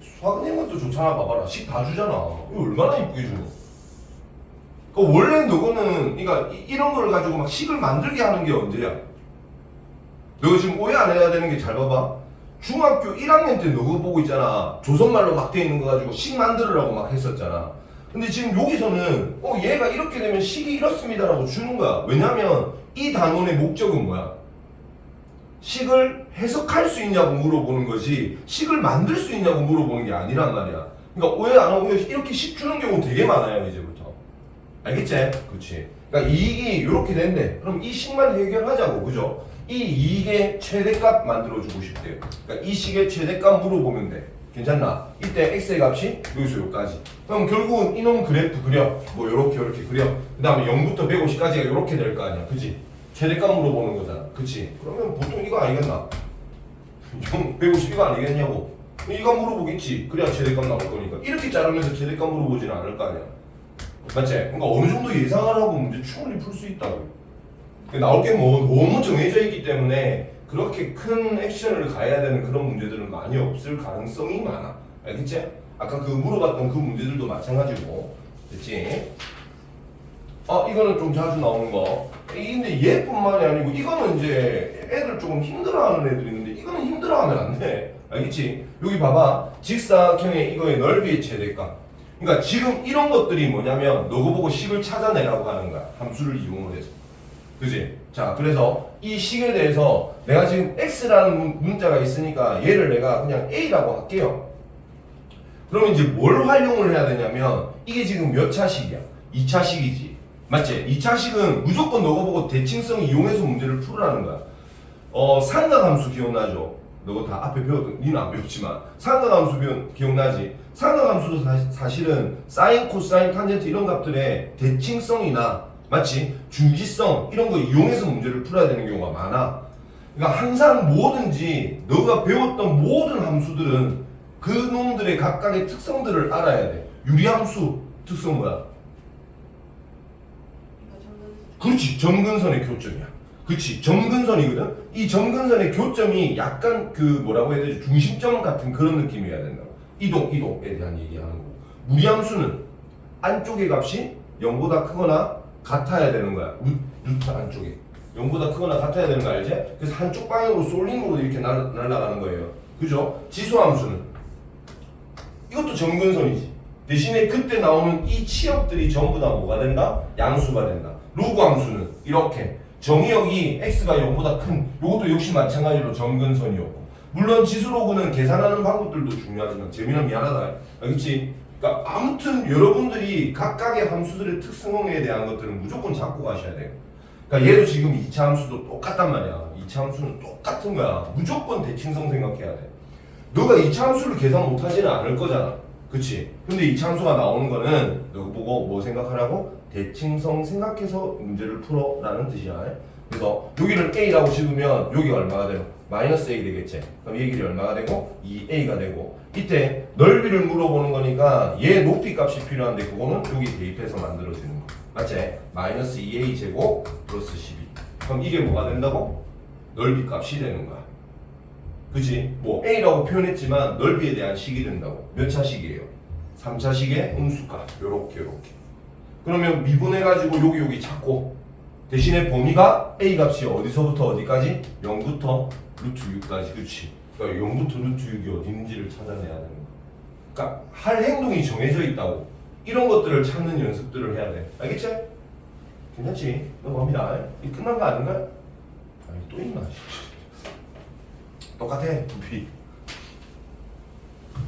수학 내는 것도 좋잖아. 봐봐라. 식 다 주잖아. 이거 얼마나 이쁘게 주노? 그 원래 너거는 그러니까 이런 걸 가지고 막 식을 만들게 하는 게 언제야? 너 지금 오해 안 해야 되는 게 잘 봐봐. 중학교 1학년 때 너거 보고 있잖아. 조선말로 막 돼 있는 거 가지고 식 만들으라고 막 했었잖아. 근데 지금 여기서는 얘가 이렇게 되면 식이 이렇습니다라고 주는 거야. 왜냐면 이 단원의 목적은 뭐야? 식을 해석할 수 있냐고 물어보는 거지 식을 만들 수 있냐고 물어보는 게 아니란 말이야. 그러니까 오해 안 하고 이렇게 식 주는 경우 되게 많아요 이제부터. 알겠지? 그렇지. 그러니까 이익이 이렇게 된대. 그럼 이 식만 해결하자고. 그죠? 이 이익의 최대값 만들어주고 싶대요. 그러니까 이 식의 최대값 물어보면 돼. 괜찮나? 이때 x의 값이 여기서 여기까지. 그럼 결국은 이놈 그래프 그려. 뭐 요렇게 그려. 그 다음에 0부터 150까지가 요렇게 될 거 아니야. 그치? 최대값 물어보는 거잖아. 그치? 그러면 보통 이거 아니겠나? 150 이거 아니겠냐고. 이거 물어보겠지. 그래야 최대값 나올 거니까. 이렇게 자르면서 최대값 물어보지는 않을 거 아니야. 맞지? 그러니까 어느 정도 예상을 하고 문제 충분히 풀 수 있다고. 나올 게 뭐 너무 정해져 있기 때문에 그렇게 큰 액션을 가해야 되는 그런 문제들은 많이 없을 가능성이 많아. 알겠지? 아까 그 물어봤던 그 문제들도 마찬가지고. 됐지? 이거는 좀 자주 나오는 거. 근데 얘뿐만이 아니고 이거는 이제 애들 조금 힘들어하는 애들이 있는데 이거는 힘들어하면 안 돼. 알겠지? 여기 봐봐. 직사각형의 이거의 넓이의 최대값. 그러니까 지금 이런 것들이 뭐냐면 너거 보고 식을 찾아내라고 하는 거야. 함수를 이용을 해서. 그지? 자, 그래서 이 식에 대해서 내가 지금 x라는 문자가 있으니까 얘를 내가 그냥 a라고 할게요. 그러면 이제 뭘 활용을 해야 되냐면 이게 지금 몇 차식이야? 2차 식이지. 맞지? 2차 식은 무조건 너가 보고 대칭성 이용해서 문제를 풀으라는 거야. 삼각함수 기억나죠? 너가 다 앞에 배웠던, 니는 안 배웠지만 삼각함수 기억나지? 삼각함수도 사실은 사인, 코사인, 탄젠트 이런 값들의 대칭성이나 맞지? 중지성 이런 거 이용해서 문제를 풀어야 되는 경우가 많아. 그러니까 항상 뭐든지 너가 배웠던 모든 함수들은 그 놈들의 각각의 특성들을 알아야 돼. 유리함수 특성 뭐야? 그렇지. 점근선의 교점이야. 그렇지. 점근선이거든. 이 점근선의 교점이 약간 그 뭐라고 해야 되지? 중심점 같은 그런 느낌이어야 된다. 이동에 대한 얘기하는 거고. 무리함수는 안쪽의 값이 0보다 크거나 같아야 되는 거야. 루트 안쪽에 0보다 크거나 같아야 되는 거 알지? 그래서 한쪽 방향으로 쏠림으로 이렇게 날아가는 거예요. 그죠? 지수함수는 이것도 점근선이지. 대신에 그때 나오는 이 치역들이 전부 다 뭐가 된다? 양수가 된다. 로그함수는 이렇게 정의역이 x가 0보다 큰 요것도 역시 마찬가지로 점근선이었고, 물론 지수로그는 계산하는 방법들도 중요하지만 재미는 미안하다. 알겠지? 그러니까 아무튼 여러분들이 각각의 함수들의 특성에 대한 것들은 무조건 잡고 가셔야 돼요. 그러니까 얘도 지금 2차 함수도 똑같단 말이야. 2차 함수는 똑같은 거야. 무조건 대칭성 생각해야 돼. 너가 2차 함수를 계산 못하지는 않을 거잖아. 그치? 근데 2차 함수가 나오는 거는 너 보고 뭐 생각하라고? 대칭성 생각해서 문제를 풀어 라는 뜻이야. 그래서 여기를 A라고 집으면 여기가 얼마가 돼요? 마이너스 A 되겠지? 그럼 얘 길이 얼마가 되고? 2A가 되고, 이때 넓이를 물어보는 거니까 얘 높이 값이 필요한데 그거는 여기 대입해서 만들어지는 거 맞지? 마이너스 2A 제곱 플러스 12. 그럼 이게 뭐가 된다고? 넓이 값이 되는 거야. 그치? 뭐 A라고 표현했지만 넓이에 대한 식이 된다고. 몇 차식이에요? 3차식의 음수값. 요렇게. 그러면 미분해가지고 여기 찾고 대신에 범위가 A 값이 어디서부터 어디까지? 0부터 루트 6까지. 그치? 그러니까 0부터 루트 6이 어디 있는지를 찾아내야 되는 거야. 그러니까 할 행동이 정해져 있다고. 이런 것들을 찾는 연습들을 해야 돼. 알겠지? 괜찮지? 넘어갑니다. 이 끝난 거 아닌가? 아니 또 있나? 똑같아.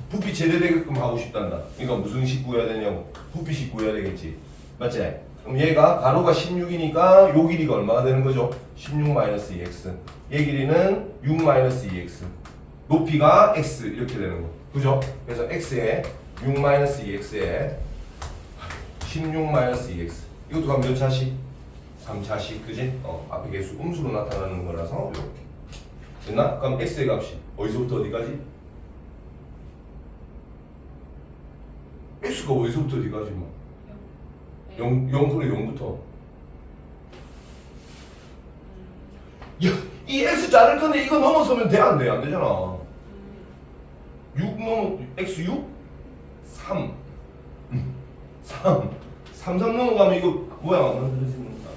부피 제대되게끔 하고 싶단다. 그러니까 무슨 식 구해야 되냐고. 부피식 구해야 되겠지. 맞지? 그럼 얘가 가로가 16이니까 요 길이가 얼마가 되는 거죠? 16-2x. 얘 길이는 6-2x. 높이가 x 이렇게 되는 거. 그죠? 그래서 x에 6-2x에 16-2x. 이것도 가면 몇 차식? 3차식. 그지? 앞에 계수 음수로 나타나는 거라서 이렇게. 됐나? 그럼 x의 값이 어디서부터 어디까지? x가 어디서부터 어디까지? 뭐 0, 그래 0부터. 야, 이 x 자를 건데 이거 넘어서면 돼 안 돼? 안 되잖아. 6 넘어 x 6? 3 3 넘어가면 이거 모양 안 만들어지는 거야.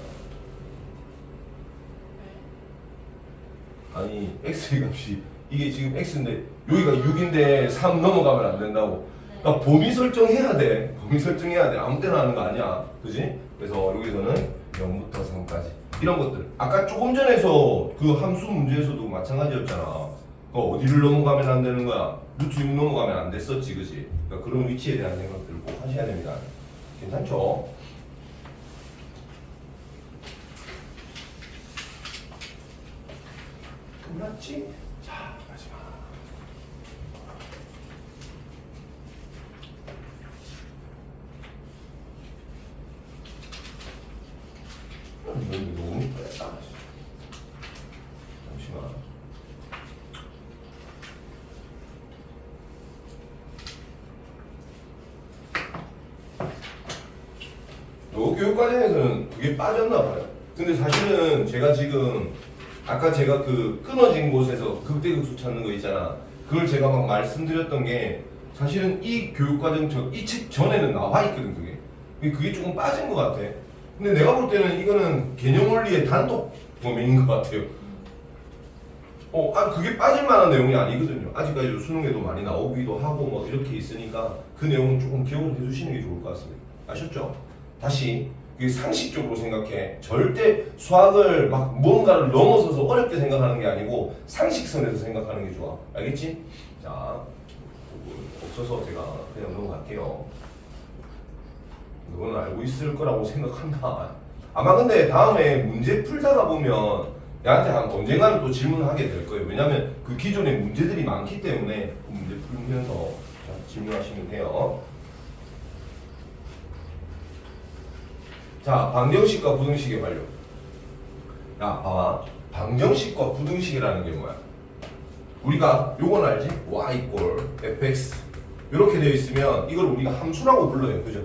아니 x의 값이 이게 지금 x인데 여기가 6인데 3 넘어가면 안 된다고. 그러니까 범위 설정해야 돼. 범위 설정해야 돼. 아무 때나 하는 거 아니야. 그지? 그래서 여기서는 0부터 3까지 이런 것들. 아까 조금 전에서 그 함수 문제에서도 마찬가지였잖아. 어디를 넘어가면 안 되는 거야? 루트 6 넘어가면 안 됐었지, 그지? 그러니까 그런 위치에 대한 생각들을 꼭 하셔야 됩니다. 괜찮죠? 끝났지? 자, 마지막. 너무 이쁘다. 잠시만. 교육과정에서는 그게 빠졌나 봐요. 근데 사실은 제가 지금 아까 제가 그 끊어진 곳에서 극대극소 찾는 거 있잖아. 그걸 제가 막 말씀드렸던 게 사실은 이 교육과정 이 책 전에는 나와 있거든 그게. 그게 조금 빠진 것 같아. 근데 내가 볼 때는 이거는 개념원리의 단독 범위인 것 같아요. 그게 빠질 만한 내용이 아니거든요. 아직까지 수능에도 많이 나오기도 하고 뭐 이렇게 있으니까 그 내용은 조금 기억을 해주시는 게 좋을 것 같습니다. 아셨죠? 다시 상식적으로 생각해. 절대 수학을 막 뭔가를 넘어서서 어렵게 생각하는 게 아니고 상식선에서 생각하는 게 좋아. 알겠지? 자, 없어서 제가 그냥 넘어갈게요. 너는 알고 있을 거라고 생각한다. 아마 근데 다음에 문제 풀다가 보면 얘한테 언젠가는 또 질문을 하게 될 거예요. 왜냐면 그 기존에 문제들이 많기 때문에 그 문제 풀면서 질문하시면 돼요. 자, 방정식과 부등식의 관료. 야, 봐봐. 방정식과 부등식이라는 게 뭐야? 우리가 요건 알지? y = fx 이렇게 되어 있으면 이걸 우리가 함수라고 불러요. 그죠?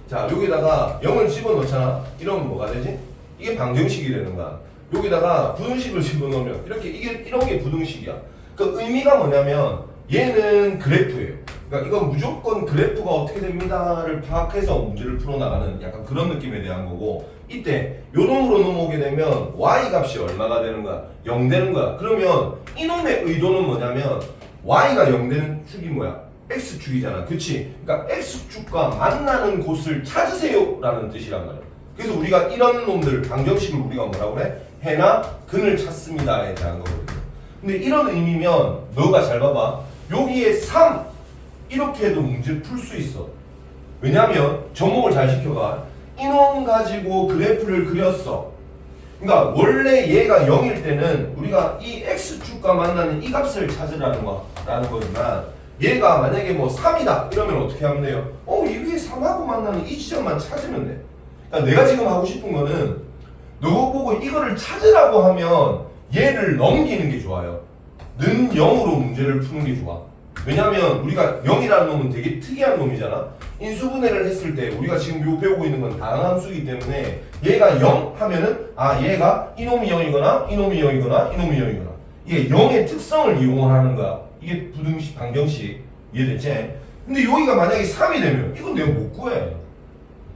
자, 여기다가 0을 집어넣잖아. 이러면 뭐가 되지? 이게 방정식이 되는 거야. 여기다가 부등식을 집어넣으면 이런 게 부등식이야. 그 의미가 뭐냐면 얘는 그래프예요. 그러니까 이건 무조건 그래프가 어떻게 됩니다를 파악해서 문제를 풀어나가는 약간 그런 느낌에 대한 거고, 이때 요놈으로 넘어오게 되면 y 값이 얼마가 되는 거야? 0 되는 거야. 그러면 이놈의 의도는 뭐냐면 y가 0 되는 축이 뭐야? x축이잖아. 그치? 그러니까 x축과 만나는 곳을 찾으세요 라는 뜻이란 말이야. 그래서 우리가 이런 놈들 방정식을 우리가 뭐라고 그래? 해나 근을 찾습니다에 대한 거거든요. 근데 이런 의미면 너가 잘 봐봐. 여기에 3 이렇게 해도 문제 풀 수 있어. 왜냐면 접목을 잘 시켜봐. 이놈 가지고 그래프를 그렸어. 그러니까 원래 얘가 0일 때는 우리가 이 x축과 만나는 이 값을 찾으라는 거지만 얘가 만약에 뭐 3이다 이러면 어떻게 하면 돼요? 이 위에 3하고 만나는 이 지점만 찾으면 돼. 그러니까 내가 지금 하고 싶은 거는 너 보고 이거를 찾으라고 하면 얘를 넘기는 게 좋아요. 는 0으로 문제를 푸는 게 좋아. 왜냐면 우리가 0이라는 놈은 되게 특이한 놈이잖아. 인수분해를 했을 때 우리가 지금 요 배우고 있는 건 다항함수이기 때문에 얘가 0 하면은 얘가 이놈이 0이거나 이놈이 0이거나 이놈이 0이거나 이게 0의 특성을 이용하는 거야. 이게 부등식, 방정식. 이해됐지? 근데 여기가 만약에 3이 되면 이건 내가 못 구해.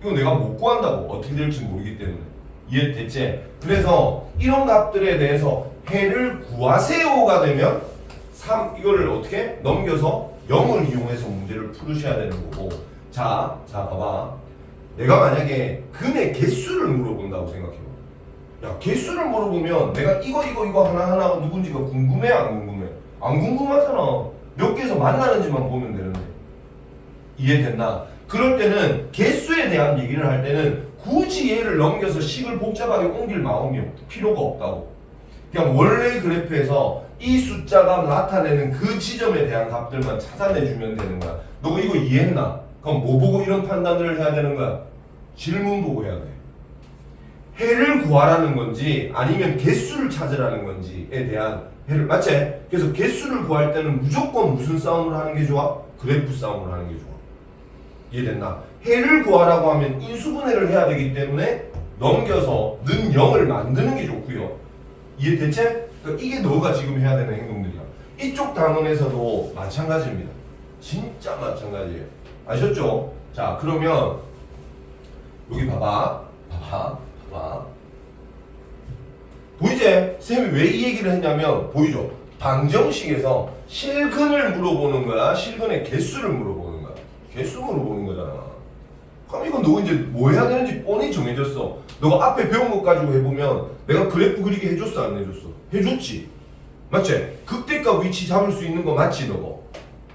이건 내가 못 구한다고. 어떻게 될지 모르기 때문에. 이해됐지? 그래서 이런 값들에 대해서 해를 구하세요가 되면 3 이거를 어떻게 넘겨서 0을 이용해서 문제를 풀으셔야 되는 거고. 자 봐봐. 내가 만약에 근의 개수를 물어본다고 생각해봐. 야, 개수를 물어보면 내가 이거 하나하나가 누군지가 궁금해 안 궁금해? 안 궁금하잖아. 몇 개에서 만나는지만 보면 되는데. 이해됐나? 그럴 때는 개수에 대한 얘기를 할 때는 굳이 얘를 넘겨서 식을 복잡하게 옮길 마음이 필요가 없다고. 그냥 원래 그래프에서 이 숫자가 나타내는 그 지점에 대한 값들만 찾아내주면 되는 거야. 너 이거 이해했나? 그럼 뭐 보고 이런 판단을 해야 되는 거야? 질문 보고 해야 돼. 해를 구하라는 건지 아니면 개수를 찾으라는 건지에 대한 해를 맞지? 그래서 개수를 구할 때는 무조건 무슨 싸움을 하는 게 좋아? 그래프 싸움을 하는 게 좋아. 이해됐나? 해를 구하라고 하면 인수분해를 해야 되기 때문에 넘겨서 는 0을 만드는 게 좋고요. 이해됐지? 그러니까 이게 너가 지금 해야 되는 행동들이야. 이쪽 단원에서도 마찬가지입니다. 진짜 마찬가지예요. 아셨죠? 자, 그러면 여기 봐봐. 보이지? 쌤이 왜 이 얘기를 했냐면 보이죠? 방정식에서 실근을 물어보는 거야? 실근의 개수를 물어보는 거야? 개수 물어보는 거잖아. 그럼 이건 너 이제 뭐 해야 되는지 뻔히 정해졌어. 너가 앞에 배운 것 가지고 해보면 내가 그래프 그리게 해줬어 안 해줬어? 해줬지. 맞지? 극대값 위치 잡을 수 있는 거 맞지 너거?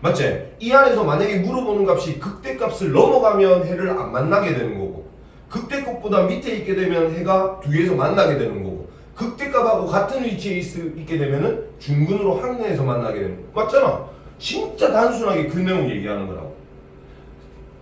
맞지? 이 안에서 만약에 물어보는 값이 극대값을 넘어가면 해를 안 만나게 되는 거고 극대값보다 밑에 있게 되면 해가 뒤에서 만나게 되는 거고 극대값하고 같은 위치에 있게 되면은 중근으로 항해해서 만나게 되는 거 맞잖아. 진짜 단순하게 그 내용 얘기하는 거라고.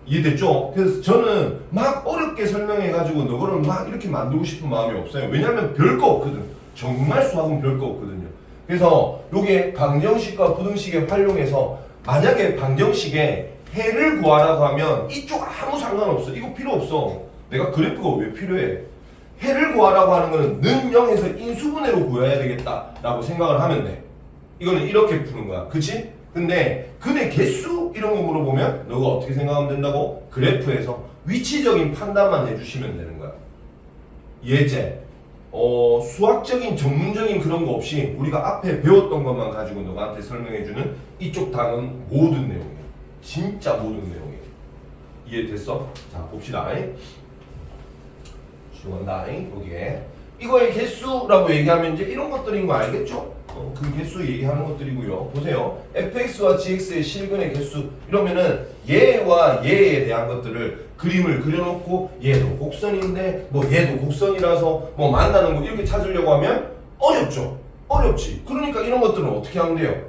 이해됐죠? 그래서 저는 막 어렵게 설명해가지고 너거를 막 이렇게 만들고 싶은 마음이 없어요. 왜냐면 별거 없거든. 정말 수학은 별거 없거든요. 그래서 요게 방정식과 부등식에 활용해서 만약에 방정식에 해를 구하라고 하면 이쪽 아무 상관없어. 이거 필요 없어. 내가 그래프가 왜 필요해? 해를 구하라고 하는 거는 는 0에서 인수분해로 구해야 되겠다라고 생각을 하면 돼. 이거는 이렇게 푸는 거야. 그치? 근데 근의 개수 이런 거 물어보면 너가 어떻게 생각하면 된다고? 그래프에서 위치적인 판단만 해주시면 되는 거야. 이해했지? 수학적인 전문적인 그런 거 없이 우리가 앞에 배웠던 것만 가지고 너한테 설명해주는 이쪽 단은 모든 내용이야. 진짜 모든 내용이야. 이해됐어? 자 봅시다. 지원다 여기에 이거의 개수라고 얘기하면 이제 이런 것들인 거 알겠죠? 그 개수 얘기하는 것들이고요. 보세요. fx와 gx의 실근의 개수 이러면은 얘와 얘에 대한 것들을 그림을 그려놓고 얘도 곡선인데 뭐 얘도 곡선이라서 뭐 만나는 거 이렇게 찾으려고 하면 어렵죠. 어렵지. 그러니까 이런 것들은 어떻게 하면 돼요?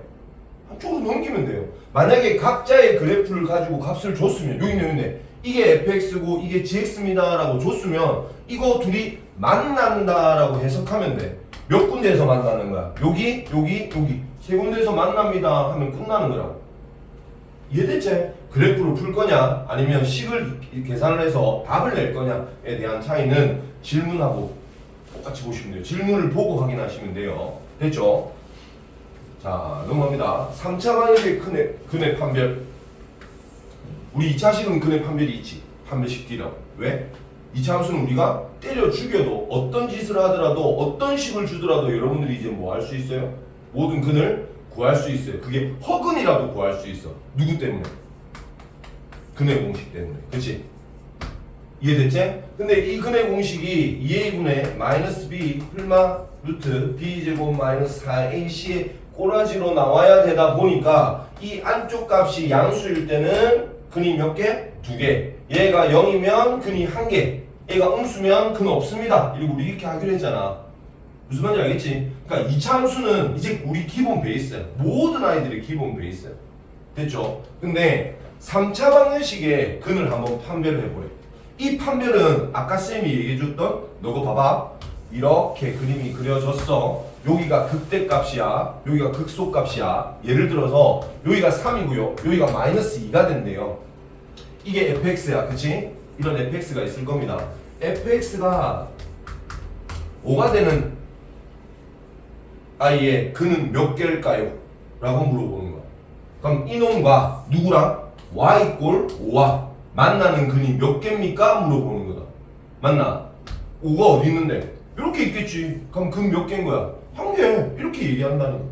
한쪽으로 넘기면 돼요. 만약에 각자의 그래프를 가지고 값을 줬으면 여기 있는데 이게 fx고 이게 gx입니다 라고 줬으면 이거 둘이 만난다라고 해석하면 돼. 몇 군데에서 만나는 거야? 여기 세 군데에서 만납니다 하면 끝나는 거라고. 이해됐지? 그래프를 풀 거냐 아니면 식을 계산을 해서 답을 낼 거냐에 대한 차이는 질문하고 똑같이 보시면 돼요. 질문을 보고 확인하시면 돼요. 됐죠? 자 넘어갑니다. 3차 방정식의 근의 판별. 우리 2차식은 근의 판별이 있지. 판별식 D라고. 왜? 2차 함수는 우리가 때려 죽여도 어떤 짓을 하더라도 어떤 식을 주더라도 여러분들이 이제 뭐 할 수 있어요? 모든 근을 구할 수 있어요. 그게 허근이라도 구할 수 있어. 누구 때문에? 근의 공식 때문에. 그치? 이해됐지? 근데 이 근의 공식이 2a분의 마이너스 b 플마 루트 b제곱 마이너스 4ac의 꼬라지로 나와야 되다 보니까 이 안쪽 값이 양수일 때는 근이 몇 개? 2개. 얘가 0이면 근이 1개. 얘가 음수면 근 없습니다. 이러고 우리 이렇게 하기로 했잖아. 무슨 말인지 알겠지? 그러니까 2차 함수는 이제 우리 기본 베이스야. 모든 아이들의 기본 베이스야. 됐죠? 근데 3차 방정식의 근을 한번 판별을 해보래. 이 판별은 아까 쌤이 얘기해줬던 너거 봐봐. 이렇게 그림이 그려졌어. 여기가 극대값이야. 여기가 극소값이야. 예를 들어서 여기가 3이고요. 여기가 마이너스 2가 된대요. 이게 fx야. 그치? 이런 fx가 있을 겁니다. fx가 5가 되는 i의 근은 몇 개일까요? 라고 물어보는 거야. 그럼 이놈과 누구랑? y 이꼴 5와 만나는 근이 몇 개입니까? 물어보는 거다. 맞나? 5가 어디 있는데? 이렇게 있겠지. 그럼 근 몇 개인 거야? 한 개. 이렇게 얘기한다는 거.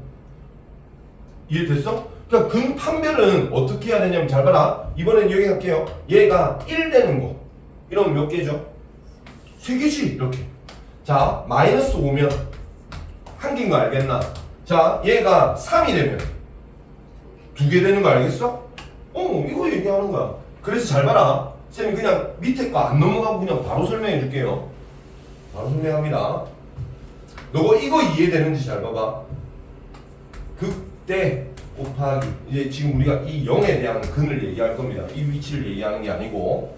이해됐어? 그러니까 근 판별은 어떻게 해야 되냐면 잘 봐라. 이번엔 여기 할게요. 얘가 1 되는 거. 이러면 몇 개죠? 3개지. 이렇게. 자, 마이너스 5면 한 개인 거 알겠나? 자, 얘가 3이 되면 2개 되는 거 알겠어? 이거 얘기하는 거야. 그래서 잘 봐라. 쌤이 그냥 밑에 거 안 넘어가고 그냥 바로 설명해 줄게요. 바로 설명합니다. 너가 이거 이해되는지 잘 봐봐. 극대 곱하기 이제 지금 우리가 이 0에 대한 근을 얘기할 겁니다. 이 위치를 얘기하는 게 아니고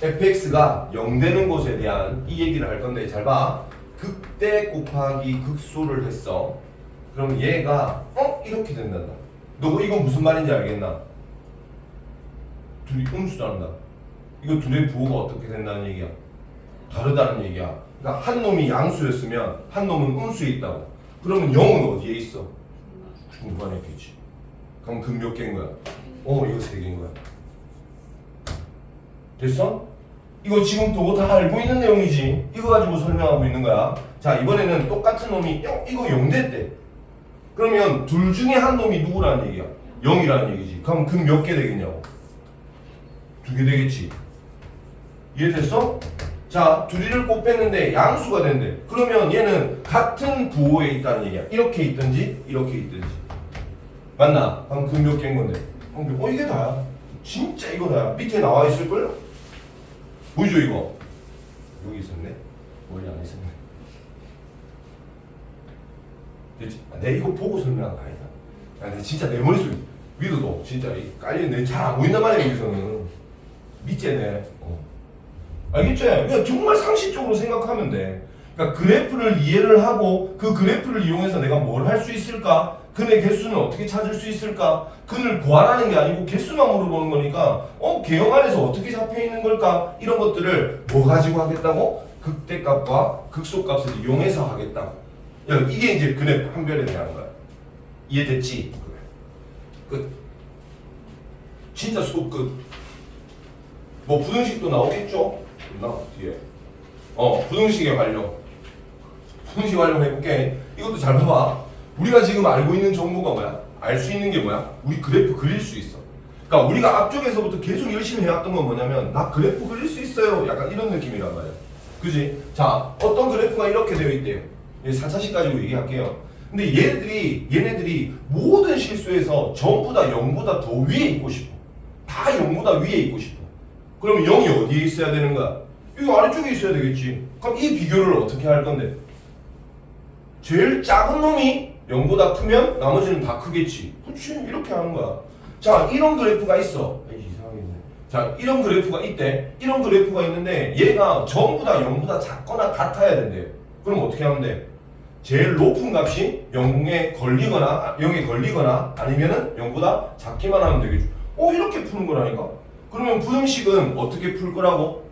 fx가 0 되는 곳에 대한 이 얘기를 할 건데 잘 봐. 극대 곱하기 극소를 했어. 그럼 얘가 이렇게 된단다. 너 이거 무슨 말인지 알겠나? 둘이 음수도 한다. 이거 둘의 부호가 어떻게 된다는 얘기야? 다르다는 얘기야. 그러니까 한 놈이 양수였으면 한 놈은 음수에 있다고. 그러면 0은 어디에 있어? 중간에 있겠지. 그럼 근 몇 개인 거야? 이거 3개인 거야. 됐어? 이거 지금 또 다 알고 있는 내용이지. 이거 가지고 설명하고 있는 거야. 자, 이번에는 똑같은 놈이 이거 0 됐대. 그러면 둘 중에 한 놈이 누구라는 얘기야? 0이라는 얘기지. 그럼 근 몇 개 되겠냐고? 2개 되겠지. 이해됐어? 자, 둘이를 곱했는데 양수가 된대. 그러면 얘는 같은 부호에 있다는 얘기야. 이렇게 있든지 이렇게 있든지. 맞나? 그럼 근 몇 개인 건데? 이게 다야. 진짜 이거 다야. 밑에 나와 있을걸? 보이죠 이거? 여기 있었네? 머리 안 있었네. 됐지? 내 이거 보고 설명한 거 아니다. 진짜 내 머릿속에 위로도 진짜 깔린 내 잘 안 보인단 말이야 여기서는. 밑에네. 알겠지? 그러니까 정말 상식적으로 생각하면 돼. 그러니까 그래프를 이해를 하고 그 그래프를 이용해서 내가 뭘 할 수 있을까? 근의 개수는 어떻게 찾을 수 있을까? 근을 구하라는 게 아니고 개수만 물어보는 거니까 개형 안에서 어떻게 잡혀 있는 걸까? 이런 것들을 뭐 가지고 하겠다고? 극대값과 극소값을 이용해서 하겠다고. 야, 이게 이제 근의 판별에 대한 거야. 이해됐지? 끝. 진짜 수업 끝. 뭐 부등식도 나오겠죠? 나 뒤에. 부등식의 활용. 부등식 활용해볼게. 이것도 잘 봐봐. 우리가 지금 알고 있는 정보가 뭐야? 알 수 있는 게 뭐야? 우리 그래프 그릴 수 있어. 그러니까 우리가 앞쪽에서부터 계속 열심히 해왔던 건 뭐냐면 나 그래프 그릴 수 있어요. 약간 이런 느낌이란 말이야. 그지? 자, 어떤 그래프가 이렇게 되어 있대요. 4차식 가지고 얘기할게요. 근데 얘네들이 모든 실수에서 전부 다 0보다 더 위에 있고 싶어. 다 0보다 위에 있고 싶어. 그러면 0이 어디에 있어야 되는 거야? 이거 아래쪽에 있어야 되겠지. 그럼 이 비교를 어떻게 할 건데? 제일 작은 놈이 0보다 크면 나머지는 다 크겠지. 그치? 이렇게 하는 거야. 자, 이런 그래프가 있어. 이상하겠네. 자, 이런 그래프가 있대. 이런 그래프가 있는데 얘가 전부 다 0보다 작거나 같아야 된대요. 그럼 어떻게 하면 돼? 제일 높은 값이 0에 걸리거나 아니면은 0보다 작기만 하면 되겠죠. 이렇게 푸는 거라니까. 그러면 부등식은 어떻게 풀 거라고?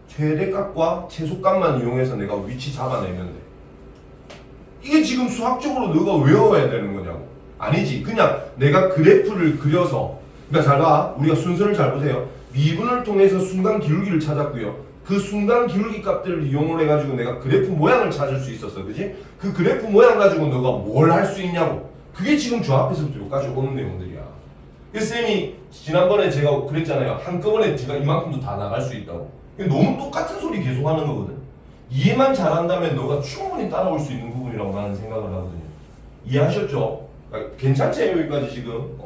최대값과 최소값만 이용해서 내가 위치 잡아내면 돼. 이게 지금 수학적으로 너가 외워야 되는 거냐고. 아니지. 그냥 내가 그래프를 그려서. 그러니까 잘 봐. 우리가 순서를 잘 보세요. 미분을 통해서 순간 기울기를 찾았고요. 그 순간 기울기 값들을 이용을 해가지고 내가 그래프 모양을 찾을 수 있었어. 그지? 그 그래프 모양 가지고 너가 뭘 할 수 있냐고. 그게 지금 저 앞에서부터 여기까지 오는 내용들이야. 그래서 쌤이 지난번에 제가 그랬잖아요. 한꺼번에 제가 이만큼도 다 나갈 수 있다고. 너무 똑같은 소리 계속 하는 거거든. 이해만 잘한다면 너가 충분히 따라올 수 있는 부분이라고 나는 생각을 하거든요. 이해하셨죠? 그러니까 괜찮지? 여기까지 지금.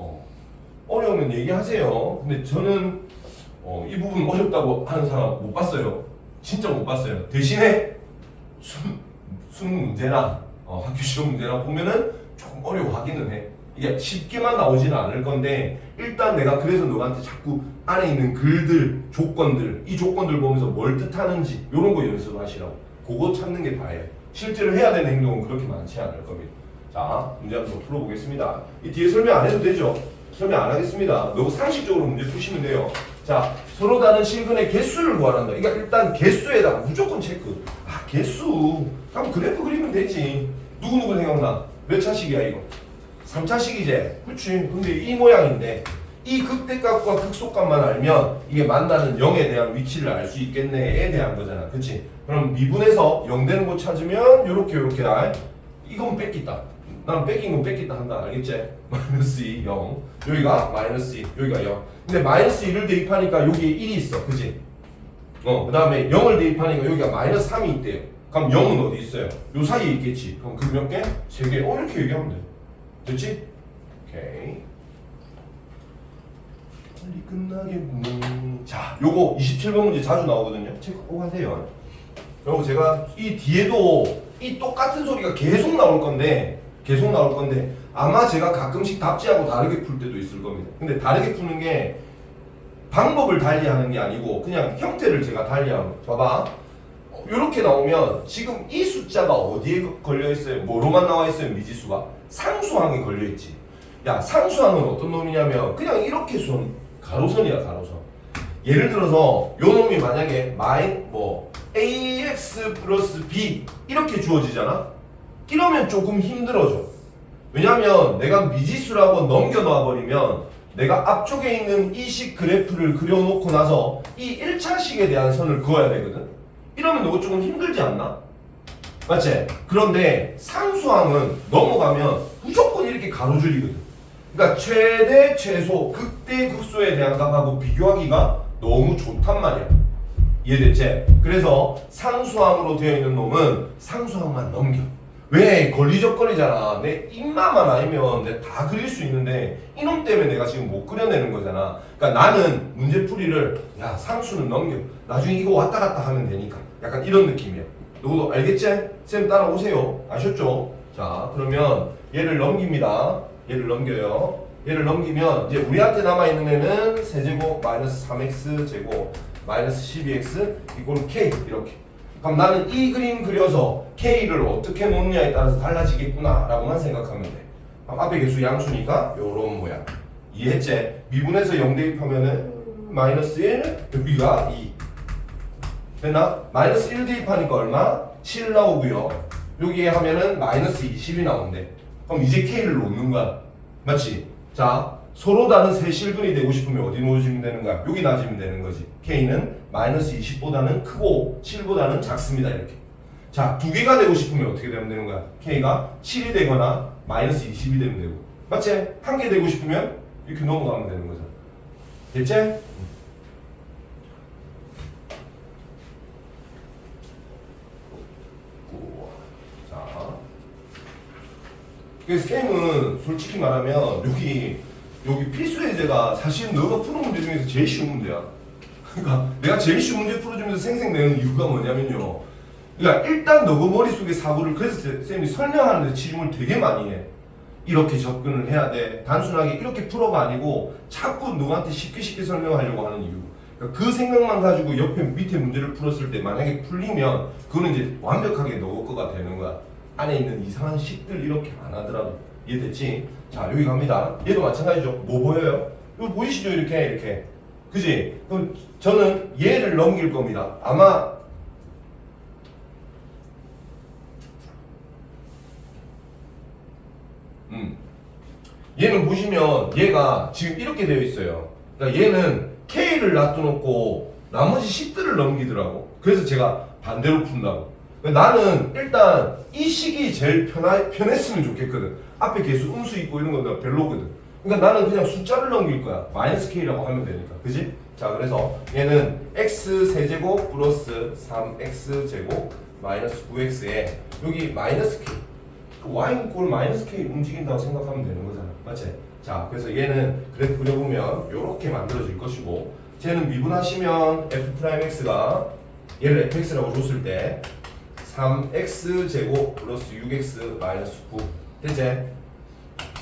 어려우면 얘기하세요. 근데 저는 이 부분 어렵다고 하는 사람 못 봤어요. 진짜 못 봤어요. 대신에 수능 문제나 학교 시험 문제나 보면은 조금 어려워하기는 해. 이게 쉽게만 나오지는 않을 건데 일단 내가 그래서 너한테 자꾸 안에 있는 글들, 조건들, 이 조건들 보면서 뭘 뜻하는지 이런 거 연습하시라고. 그거 찾는 게 다예요. 실제로 해야 되는 행동은 그렇게 많지 않을 겁니다. 자, 문제 한번 풀어보겠습니다. 이 뒤에 설명 안 해도 되죠? 설명 안 하겠습니다. 너무 상식적으로 문제 푸시면 돼요. 자, 서로 다른 실근의 개수를 구하란다. 그러니까 일단 개수에다가 무조건 체크. 개수. 그럼 그래프 그리면 되지. 누구누구 생각나? 몇 차식이야 이거? 3차식이지? 그치. 근데 이 모양인데 이 극대값과 극소값만 알면 이게 만나는 0에 대한 위치를 알 수 있겠네에 대한 거잖아. 그치? 그럼 미분에서 0 되는 거 찾으면 요렇게 이건 뺏기다. 난 뺏긴 건 뺏기다 한다. 알겠지? 마이너스 2, 0. 여기가 마이너스 2, 여기가 0. 근데 마이너스 2를 대입하니까 여기에 1이 있어. 그치? 그 다음에 0을 대입하니까 여기가 마이너스 3이 있대요. 그럼 0은 어디 있어요? 요 사이에 있겠지. 그럼 그 몇 개? 3개. 이렇게 얘기하면 돼. 됐지? 오케이. 빨리 끝나겠네. 자, 요거 27번 문제 자주 나오거든요. 체크 꼭 하세요. 그리고 제가 이 뒤에도 이 똑같은 소리가 계속 나올 건데 아마 제가 가끔씩 답지하고 다르게 풀 때도 있을 겁니다. 근데 다르게 푸는 게 방법을 달리하는 게 아니고 그냥 형태를 제가 달리하는 거. 봐봐. 이렇게 나오면 지금 이 숫자가 어디에 걸려 있어요? 뭐로만 나와 있어요? 미지수가 상수항에 걸려 있지. 야, 상수항은 어떤 놈이냐면 그냥 이렇게 가로선이야, 가로선. 예를 들어서 요 놈이 만약에 ax 플러스 b 이렇게 주어지잖아. 이러면 조금 힘들어져. 왜냐면 내가 미지수라고 넘겨 놔 버리면 내가 앞쪽에 있는 이 식 그래프를 그려놓고 나서 이 1차식에 대한 선을 그어야 되거든. 이러면 이거 조금 힘들지 않나? 맞지? 그런데 상수항은 넘어가면 무조건 이렇게 가로줄이거든. 그러니까 최대, 최소, 극대, 극소에 대한 값하고 비교하기가 너무 좋단 말이야. 이해됐지? 그래서 상수항으로 되어 있는 놈은 상수항만 넘겨. 왜? 걸리적거리잖아. 내 입마만 아니면 내가 다 그릴 수 있는데 이놈 때문에 내가 지금 못 그려내는 거잖아. 그러니까 나는 문제풀이를 야, 상수는 넘겨. 나중에 이거 왔다 갔다 하면 되니까. 약간 이런 느낌이야. 너도 알겠지? 쌤 따라오세요. 아셨죠? 자, 그러면 얘를 넘깁니다. 얘를 넘겨요. 얘를 넘기면 이제 우리한테 남아있는 애는 세제곱 마이너스 3x 제곱 마이너스 12x 이꼴 k 이렇게. 그럼 나는 이 그림 그려서 k를 어떻게 놓느냐에 따라서 달라지겠구나 라고만 생각하면 돼. 그럼 앞에 개수 양수니까 요런 모양. 이해했지? 미분에서 0 대입하면은 마이너스 1 여기가 2 됐나? 마이너스 1 대입하니까 얼마? 7 나오고요. 여기에 하면은 마이너스 20이 나온대. 그럼 이제 k를 놓는 거야. 맞지? 자, 서로 다른 세 실근이 되고 싶으면 어디 놓으시면 되는 거야? 여기 놔주면 되는 거지. k는 마이너스 20보다는 크고 7보다는 작습니다. 이렇게. 자, 두 개가 되고 싶으면 어떻게 되면 되는 거야? k가 7이 되거나 마이너스 20이 되면 되고. 맞지? 한 개 되고 싶으면 이렇게 넘어가면 되는 거죠. 됐지? 자, 그래서 쌤은 솔직히 말하면 여기 필수 예제가 사실 너가 푸는 문제 중에서 제일 쉬운 문제야. 그러니까 내가 제일 쉬운 문제 풀어주면서 생생내는 이유가 뭐냐면요. 그러니까 일단 너가 머릿속에 사고를 그래서 쌤이 설명하는데 치중을 되게 많이 해. 이렇게 접근을 해야 돼. 단순하게 이렇게 풀어가 아니고 자꾸 너한테 쉽게 설명하려고 하는 이유. 그러니까 그 생각만 가지고 옆에 밑에 문제를 풀었을 때 만약에 풀리면 그거는 이제 완벽하게 너 거가 되는 거야. 안에 있는 이상한 식들 이렇게 안 하더라도. 이해됐지? 자, 여기 갑니다. 얘도 마찬가지죠. 뭐 보여요? 이거 보이시죠? 이렇게. 그지? 그럼 저는 얘를 넘길 겁니다. 아마 얘는 보시면 얘가 지금 이렇게 되어 있어요. 그러니까 얘는 K를 놔둬놓고 나머지 10들을 넘기더라고. 그래서 제가 반대로 푼다고. 나는 일단 이 식이 제일 편했으면 좋겠거든. 앞에 개수 음수 있고 이런 건 별로거든. 그러니까 나는 그냥 숫자를 넘길 거야. 마이너스 K라고 하면 되니까. 그지? 자, 그래서 얘는 x 세제곱 플러스 3x 제곱 마이너스 9x에 여기 마이너스 K y는 꼴 마이너스 K 움직인다고 생각하면 되는 거잖아. 맞지? 자, 그래서 얘는 그래프 그려보면 이렇게 만들어질 것이고 쟤는 미분하시면 f'x가 얘를 fx라고 줬을 때 3x 제곱 플러스 6x 마이너스 9 됐지?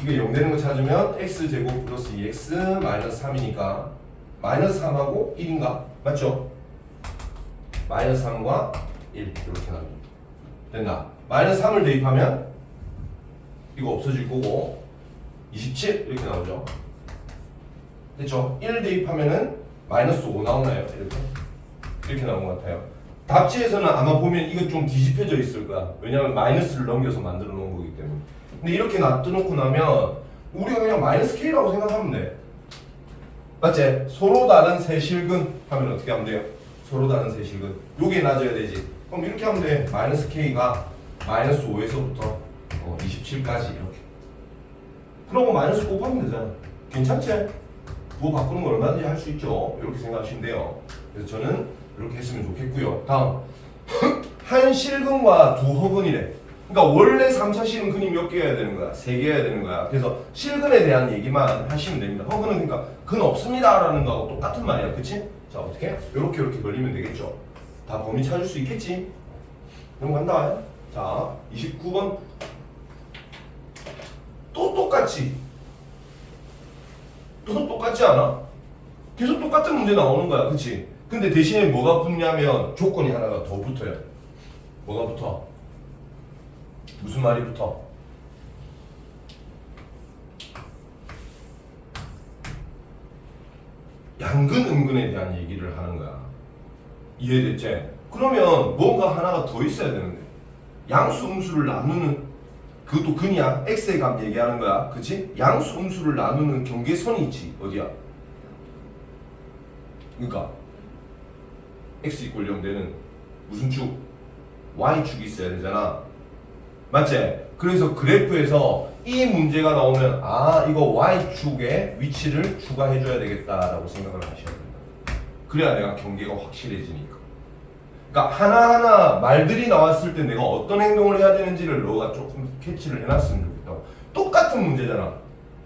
이게 0 되는 거 찾으면 x 제곱 플러스 2x 마이너스 3이니까 마이너스 3하고 1인가? 맞죠? 마이너스 3과 1 이렇게 나옵니다. 된다. 마이너스 3을 대입하면 이거 없어질 거고 27 이렇게 나오죠. 됐죠? 1 대입하면은 마이너스 5 나오나요? 이렇게 나온 것 같아요. 답지에서는 아마 보면 이거 좀 뒤집혀져 있을 거야. 왜냐면 마이너스를 넘겨서 만들어 놓은 거기 때문에. 근데 이렇게 놔둬놓고 나면 우리가 그냥 마이너스 K라고 생각하면 돼. 맞지? 서로 다른 세실근 하면 어떻게 하면 돼요? 서로 다른 세실근. 요게 낮아야 되지. 그럼 이렇게 하면 돼. 마이너스 K가 마이너스 5에서부터 27까지 이렇게. 그러고 마이너스 곱하면 되잖아. 괜찮지? 부호 바꾸는 거 얼마든지 할 수 있죠. 이렇게 생각하시면 돼요. 그래서 저는 이렇게 했으면 좋겠고요. 다음. 한 실근과 두 허근이래. 그러니까 원래 3, 4실은 근이 몇 개여야 되는 거야? 3개여야 되는 거야. 그래서 실근에 대한 얘기만 하시면 됩니다. 허근은 그러니까 근 없습니다 라는 거하고 똑같은 말이야. 그치? 자, 어떻게? 이렇게 걸리면 되겠죠. 다 범위 찾을 수 있겠지? 넘어간다. 자, 29번. 또 똑같지? 또 똑같지 않아? 계속 똑같은 문제 나오는 거야. 그치? 근데 대신에 뭐가 붙냐면 조건이 하나가 더 붙어요. 뭐가 붙어? 무슨 말이 붙어? 양근 음근에 대한 얘기를 하는 거야. 이해됐지? 그러면 뭔가 하나가 더 있어야 되는데 양수 음수를 나누는 그것도 근이야. x의 값 얘기하는 거야. 그치? 양수 음수를 나누는 경계선이 있지. 어디야? 그러니까 x 이꼴 0 되는 무슨 축? y축이 있어야 되잖아. 맞지? 그래서 그래프에서 이 문제가 나오면 아 이거 y축의 위치를 추가해줘야 되겠다라고 생각을 하셔야 된다. 그래야 내가 경계가 확실해지니까. 그러니까 하나하나 말들이 나왔을 때 내가 어떤 행동을 해야 되는지를 너가 조금 캐치를 해놨으면 좋겠다. 똑같은 문제잖아.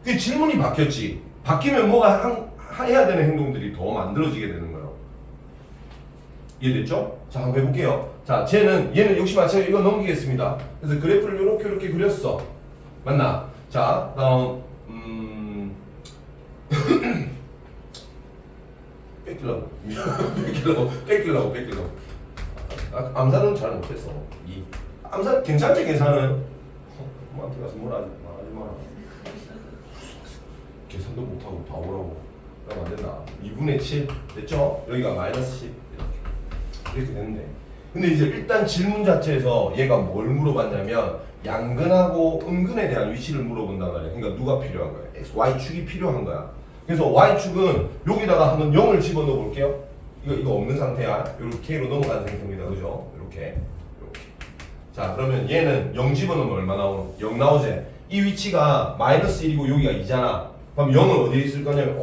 그 질문이 바뀌었지. 바뀌면 뭐가 해야 되는 행동들이 더 만들어지게 되는 거예요. 이해됐죠? 자, 한번 해볼게요. 자, 얘는 역시 마찬가지로 이거 넘기겠습니다. 그래서 그래프를 이렇게 그렸어. 맞나? 자, 다음 뺏기려고. 암산은 잘 못했어. 암산 괜찮지 계산은? 엄마한테 가서 말하지 마라. 계산도 못하고 바보라고. 그러면 안 된다. 2분의 7 됐죠? 여기가 마이너스 10 이렇게 됐는데. 근데 이제 일단 질문 자체에서 얘가 뭘 물어봤냐면 양근하고 음근에 대한 위치를 물어본단 말이야. 그러니까 누가 필요한 거야? y축이 필요한 거야. 그래서 y축은 여기다가 한번 0을 집어넣어 볼게요. 이거 없는 상태야. 이렇게 K로 넘어간 상태입니다. 그죠? 이렇게. 자, 그러면 얘는 0 집어넣으면 얼마 나오노? 0 나오지? 이 위치가 마이너스 1이고 여기가 2잖아. 그럼 0은 어디에 있을 거냐면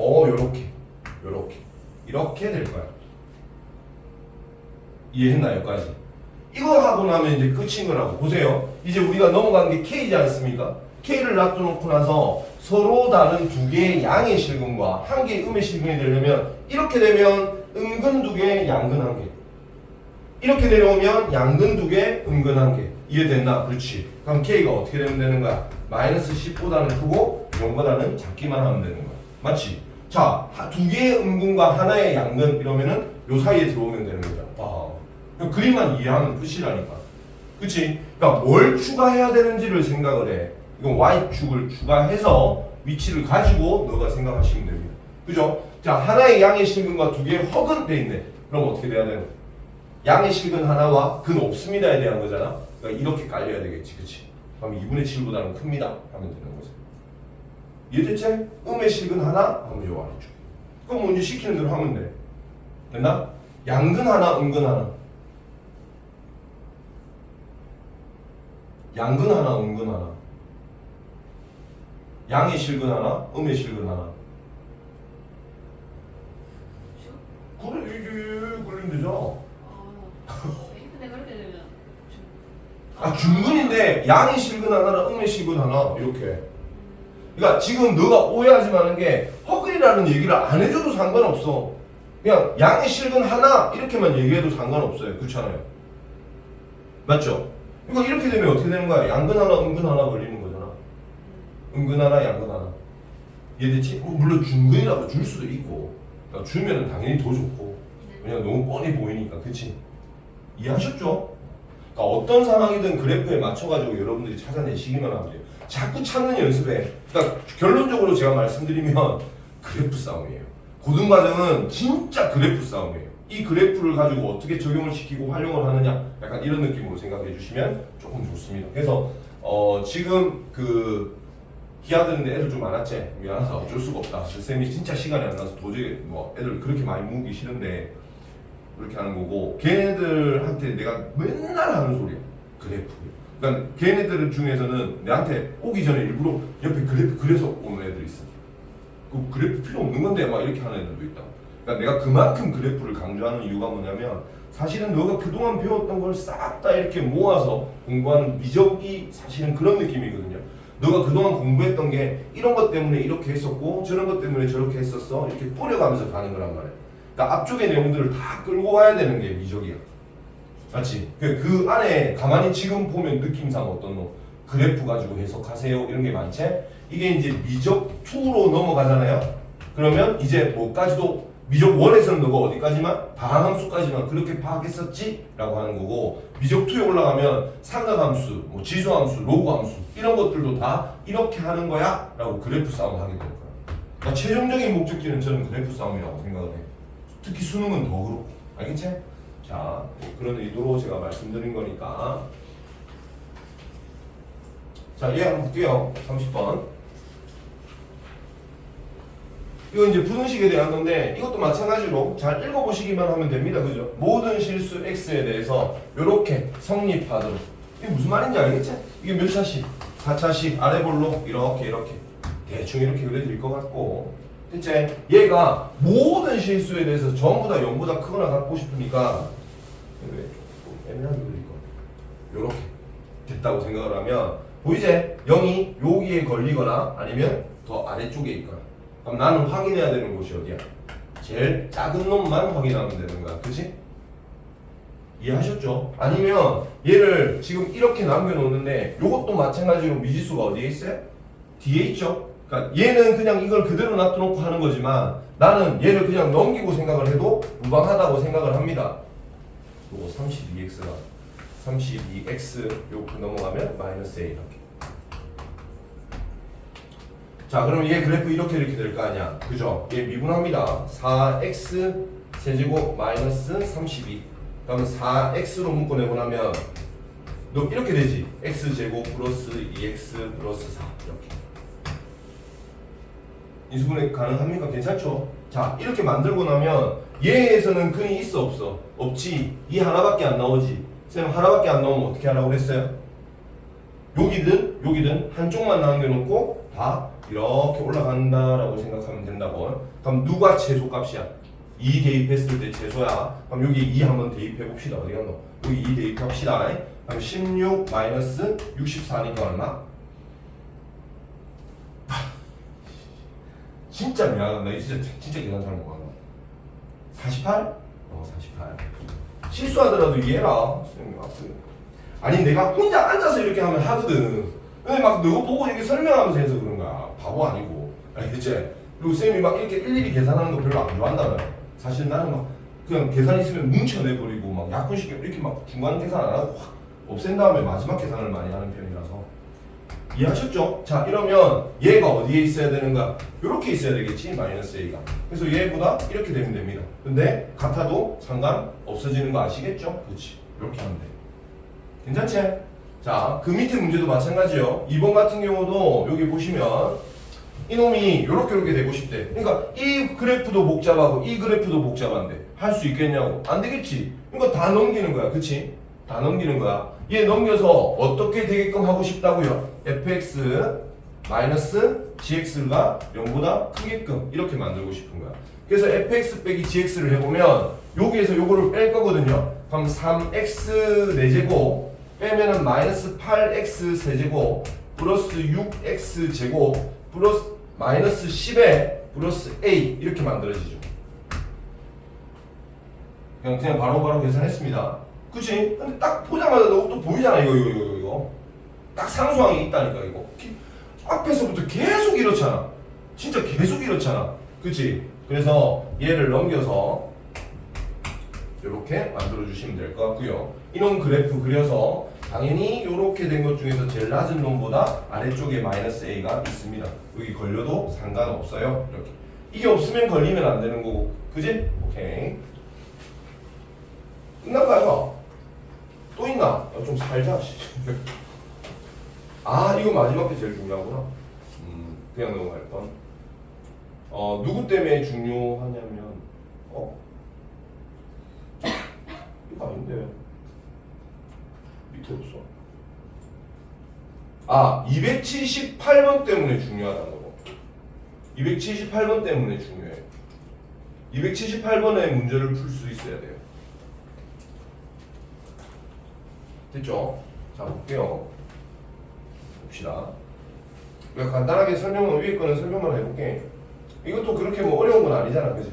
이렇게 될 거야. 이해했나 여기까지? 이거 하고 나면 이제 끝인 거라고. 보세요. 이제 우리가 넘어간 게 K지 않습니까? K를 놔둬놓고 나서 서로 다른 두 개의 양의 실근과 한 개의 음의 실근이 되려면 이렇게 되면 음근 2개, 양근 1개. 이렇게 내려오면 양근 2개, 음근 1개. 이해됐나? 그렇지. 그럼 K가 어떻게 되면 되는 거야? 마이너스 10보다는 크고 0보다는 작기만 하면 되는 거야. 맞지? 자, 두 개의 음근과 하나의 양근 이러면은 요 사이에 들어오면 되는 거잖아. 그림만 이해하면 끝이라니까. 그치? 그러니까 뭘 추가해야 되는지를 생각을 해. 이건 y축을 추가해서 위치를 가지고 너가 생각하시면 됩니다. 그죠? 자, 하나의 양의 실근과 두 개의 허근 돼 있네. 그럼 어떻게 돼야 되는 거야? 양의 실근 하나와 근 없습니다에 대한 거잖아. 그러니까 이렇게 깔려야 되겠지. 그치? 그럼 2분의 7보다는 큽니다. 하면 되는 거죠. 이해됐지? 음의 실근 하나 하면 요 아래쪽. 그럼 뭐 이제 시키는 대로 하면 돼. 됐나? 양근 하나, 음근 하나. 양근 하나, 음근 하나. 양의 실근 하나, 음의 실근 하나. 그래, 이게 걸리면 되죠. 근데 그렇게 되면 중근인데 양의 실근 하나랑 음의 실근 하나 이렇게. 그러니까 지금 너가 오해하지 마는 게 허근이라는 얘기를 안 해줘도 상관없어. 그냥 양의 실근 하나 이렇게만 얘기해도 상관없어요. 그렇잖아요. 맞죠? 그러니까 이렇게 되면 어떻게 되는 거야? 양근 하나, 음근 하나 걸리는 거잖아. 음근 하나, 양근 하나. 이해됐지? 물론 중근이라고 줄 수도 있고 그러니까 주면은 당연히 더 좋고 그냥 너무 뻔히 보이니까. 그치? 이해하셨죠? 그러니까 어떤 상황이든 그래프에 맞춰가지고 여러분들이 찾아내시기만 하면 돼요. 자꾸 찾는 연습에. 그러니까 결론적으로 제가 말씀드리면 그래프 싸움이에요. 고등과정은 진짜 그래프 싸움이에요. 이 그래프를 가지고 어떻게 적용을 시키고 활용을 하느냐 약간 이런 느낌으로 생각해 주시면 조금 좋습니다. 그래서 지금 그 기아 듣는데 애들 좀 많았지? 미안하다 어쩔 수가 없다. 쌤이 진짜 시간이 안 나서 도저히 뭐 애들 그렇게 많이 모으기 싫은데 그렇게 하는 거고 걔네들한테 내가 맨날 하는 소리야 그래프. 그러니까 걔네들 중에서는 내한테 오기 전에 일부러 옆에 그래프 그려서 오는 애들 있어. 그 그래프 필요 없는 건데 막 이렇게 하는 애들도 있다. 그러니까 내가 그만큼 그래프를 강조하는 이유가 뭐냐면 사실은 너가 그동안 배웠던 걸 싹 다 이렇게 모아서 공부하는 미적이 사실은 그런 느낌이거든요. 너가 그동안 공부했던 게 이런 것 때문에 이렇게 했었고 저런 것 때문에 저렇게 했었어 이렇게 뿌려가면서 가는 거란 말이야. 그러니까 앞쪽의 내용들을 다 끌고 와야 되는 게 미적이야. 맞지? 그 안에 가만히 지금 보면 느낌상 어떤 뭐 그래프 가지고 해석하세요 이런 게 많지? 이게 이제 미적 2로 넘어가잖아요. 그러면 이제 뭐까지도 미적 1에서는 너가 어디까지만? 다항함수까지만 그렇게 파악했었지? 라고 하는 거고 미적 2에 올라가면 삼각함수, 뭐 지수함수, 로그함수 이런 것들도 다 이렇게 하는 거야? 라고 그래프 싸움 하게 될 거야. 그러니까 최종적인 목적지는 저는 그래프 싸움이라고 생각을 해요. 특히 수능은 더 그렇고 알겠지? 자, 그런 의도로 제가 말씀드린 거니까 자, 얘 한번 볼게요. 30번 이거 이제 분식에 대한 건데 이것도 마찬가지로 잘 읽어보시기만 하면 됩니다. 그죠? 모든 실수 x에 대해서 이렇게 성립하도록. 이게 무슨 말인지 알겠지? 이게 몇 차식? 4차식 아래볼록 이렇게 대충 이렇게 그려질 것 같고 이제 얘가 모든 실수에 대해서 전부 다 0보다 크거나 같고 싶으니까 왜 조금 애매하게 그릴 거 요렇게 됐다고 생각을 하면 보이지? 0이 여기에 걸리거나 아니면 더 아래쪽에 있거나 그럼 나는 확인해야 되는 곳이 어디야? 제일 작은 놈만 확인하면 되는 거야. 그치? 이해하셨죠? 아니면 얘를 지금 이렇게 남겨놓는데 요것도 마찬가지로 미지수가 어디에 있어요? 뒤에 있죠? 그러니까 얘는 그냥 이걸 그대로 놔둬놓고 하는 거지만 나는 얘를 그냥 넘기고 생각을 해도 무방하다고 생각을 합니다. 요거 32x가 32x 요렇게 넘어가면 마이너스 a 이렇게. 자, 그럼 얘 그래프 이렇게 될 거 아니야. 그죠? 얘 미분합니다. 4x 세제곱 마이너스 32. 그러면 4x로 묶어내고 나면 너 이렇게 되지. x제곱 플러스 2x 플러스 4 이렇게. 인수분해 가능합니까? 괜찮죠? 자, 이렇게 만들고 나면 얘에서는 근이 있어 없어? 없지. 이 하나밖에 안 나오지. 쌤 하나밖에 안 나오면 어떻게 하라고 그랬어요? 여기든 한쪽만 남겨놓고 다 이렇게 올라간다라고 생각하면 된다고. 그럼 누가 최소값이야? 2 대입했을 때 최소야. 그럼 여기 2 한번 대입해 봅시다. 어디 갔노? 여기 2 대입합시다. 그럼 16 마이너스 64니까 얼마? 진짜 미안하다. 나 진짜 계산 잘못 봤나? 48? 48. 실수하더라도 이해해라. 아니 내가 혼자 앉아서 이렇게 하면 하거든. 근데 막 너가 보고 이렇게 설명하면서 해서 그런 거야. 바보 아니고. 알겠지? 그리고 쌤이 막 이렇게 일일이 계산하는 거 별로 안 좋아한다며. 사실 나는 막 그냥 계산 있으면 뭉쳐내버리고 막 약분식 이렇게 막 중간 계산 안 하고 확 없앤 다음에 마지막 계산을 많이 하는 편이라서. 이해하셨죠? 자, 이러면 얘가 어디에 있어야 되는가? 이렇게 있어야 되겠지, 마이너스 a가. 그래서 얘보다 이렇게 되면 됩니다. 근데 같아도 상관 없어지는 거 아시겠죠? 그렇지. 이렇게 하면 돼. 괜찮지? 자, 그 밑에 문제도 마찬가지요. 2번 같은 경우도 여기 보시면 이놈이 이렇게 되고 싶대. 그러니까 이 그래프도 복잡하고 이 그래프도 복잡한데 할 수 있겠냐고? 안 되겠지. 그러니까 다 넘기는 거야. 그치? 다 넘기는 거야. 얘 넘겨서 어떻게 되게끔 하고 싶다고요? fx 마이너스 gx가 0보다 크게끔 이렇게 만들고 싶은 거야. 그래서 fx 빼기 gx를 해보면 여기에서 요거를 뺄 거거든요. 그럼 3x 4제곱 빼면은 마이너스 8x 세제곱 플러스 6x 제곱 플러스 마이너스 10에 플러스 a 이렇게 만들어지죠. 그냥 바로 계산했습니다. 그치? 근데 딱 보자마자 너 또 보이잖아. 이거 딱 상수항이 있다니까. 이거 앞에서부터 계속 이렇잖아. 진짜 계속 이렇잖아. 그치? 그래서 얘를 넘겨서 이렇게 만들어 주시면 될 것 같고요. 이놈 그래프 그려서 당연히 이렇게 된 것 중에서 제일 낮은 놈보다 아래쪽에 마이너스 a가 있습니다. 여기 걸려도 상관없어요. 이렇게. 이게 없으면 걸리면 안 되는 거고. 그지? 오케이. 끝난 거 아이가? 또 있나? 좀 살자. 씨. 아 이거 마지막 게 제일 중요하구나. 그냥 넘어갈 뻔. 누구 때문에 중요하냐면 이거 아닌데 밑에 없어. 278번 때문에 중요하다는 거. 278번 때문에 중요해. 278번의 문제를 풀 수 있어야 돼요. 됐죠? 자 볼게요. 봅시다. 그러니까 간단하게 설명은 위에 거는 설명만 해볼게. 이것도 그렇게 뭐 어려운 건 아니잖아, 그지?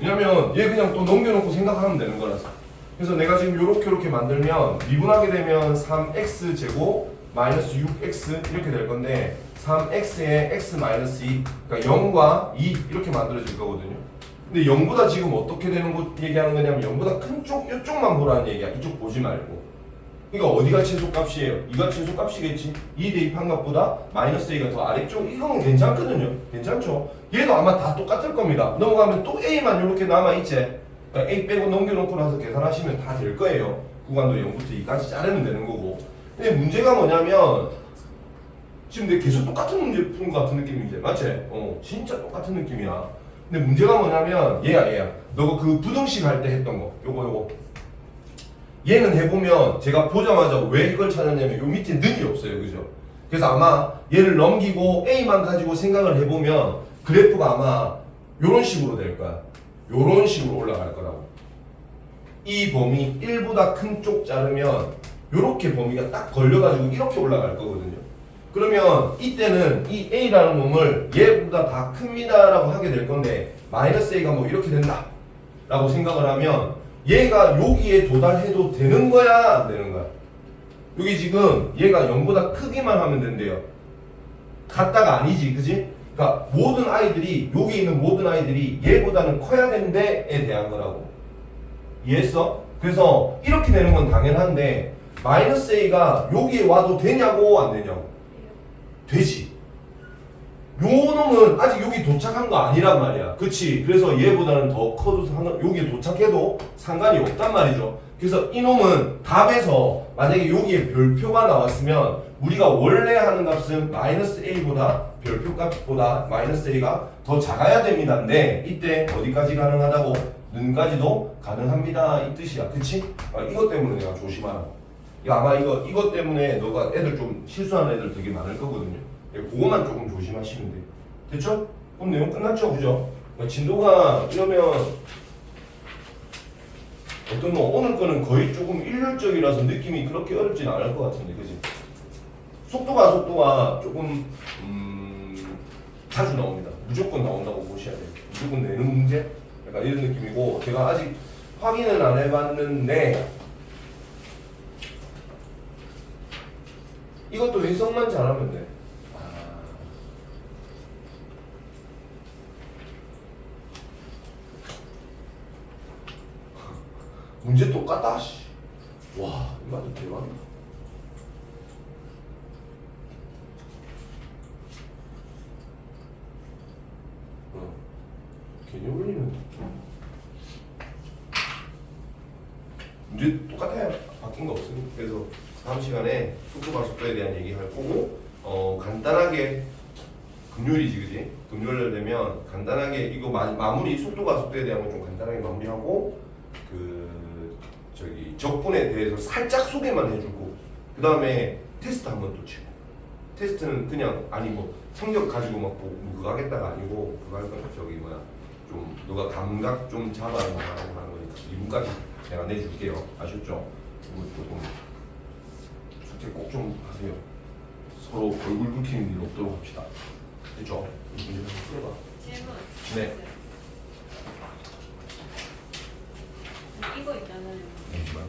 왜냐면 얘 그냥 또 넘겨놓고 생각하면 되는 거라서. 그래서 내가 지금 요렇게 만들면 미분하게 되면 3x 제곱 마이너스 6x 이렇게 될 건데 3x에 x 마이너스 2 그러니까 0과 2 이렇게 만들어질 거거든요. 근데 0보다 지금 어떻게 되는 거 얘기하는 거냐면 0보다 큰 쪽 이쪽만 보라는 얘기야. 이쪽 보지 말고. 그러니까 어디가 최소값이에요? 2가 최소값이겠지. 2 대입한 값보다 마이너스 a가 더 아래쪽. 이건 괜찮거든요. 괜찮죠? 얘도 아마 다 똑같을 겁니다. 넘어가면 또 a만 이렇게 남아있지. 그러니까 a 빼고 넘겨놓고 나서 계산하시면 다 될 거예요. 구간도 0부터 2까지 자르면 되는 거고. 근데 문제가 뭐냐면 지금 내가 계속 똑같은 문제 푸는 것 같은 느낌이지. 맞지? 진짜 똑같은 느낌이야. 근데 문제가 뭐냐면 얘야. 너가 그 부등식 할 때 했던 거. 요거. 얘는 해보면 제가 보자마자 왜 이걸 찾았냐면 요 밑에 능이 없어요. 그죠? 그래서 아마 얘를 넘기고 A만 가지고 생각을 해보면 그래프가 아마 요런 식으로 될 거야. 요런 식으로 올라갈 거라고. 이 범위 1보다 큰 쪽 자르면 요렇게 범위가 딱 걸려가지고 이렇게 올라갈 거거든요. 그러면 이때는 이 A라는 놈을 얘보다 다 큽니다 라고 하게 될 건데 마이너스 A가 뭐 이렇게 된다 라고 생각을 하면 얘가 여기에 도달해도 되는 거야 안 되는 거야? 여기 지금 얘가 0보다 크기만 하면 된대요. 같다가 아니지, 그지? 그러니까 모든 아이들이 여기 있는 모든 아이들이 얘보다는 커야 된대에 대한 거라고. 이해했어? 그래서 이렇게 되는 건 당연한데 마이너스 A가 여기에 와도 되냐고 안 되냐고? 되지. 요 놈은 아직 여기 도착한 거 아니란 말이야. 그치? 그래서 얘보다는 더 커도 여기에 도착해도 상관이 없단 말이죠. 그래서 이 놈은 답에서 만약에 여기에 별표가 나왔으면 우리가 원래 하는 값은 마이너스 A보다 별표 값보다 마이너스 A가 더 작아야 됩니다인데 이때 어디까지 가능하다고? 는까지도 가능합니다 이 뜻이야. 그치? 이것 때문에 내가 조심하라고. 아마 이것 때문에 너가 애들 좀 실수하는 애들 되게 많을 거거든요. 그거만 조금 조심하시면 돼요. 됐죠? 그럼 내용 끝났죠? 그죠? 진도가 이러면 어떤 뭐 오늘 거는 거의 조금 일률적이라서 느낌이 그렇게 어렵진 않을 것 같은데, 그지? 속도가 조금 자주 나옵니다. 무조건 나온다고 보셔야 돼요. 무조건 내는 문제? 약간 이런 느낌이고 제가 아직 확인은 안 해봤는데 이것도 해석만 잘하면 돼. 문제 똑같다. 씨. 와, 이거 아주 대박이다. 괜히 올리는 문제 똑같아요. 바뀐 거 없으니까. 그래서 다음 시간에 속도에 대한 얘기할 거고 간단하게 금요일이지, 그지? 금요일 되면 간단하게 이거 마무리 속도에 대한 거 좀 간단하게 마무리하고 적분에 대해서 살짝 소개만 해주고 그 다음에 테스트 한 번 또 치고. 테스트는 그냥 아니 뭐 성적 가지고 막 그거 하겠다가 아니고 그거 할 거는 좀 너가 감각 좀 잡아야 하는 거니까 2분까지 내가 내줄게요. 아셨죠? 이거 조금 숙제 꼭 좀 하세요. 서로 얼굴 붉히는 일 없도록 합시다. 됐죠? 문제 좀 풀어봐. 질문. 네. 이거 있잖아요. 잠시만.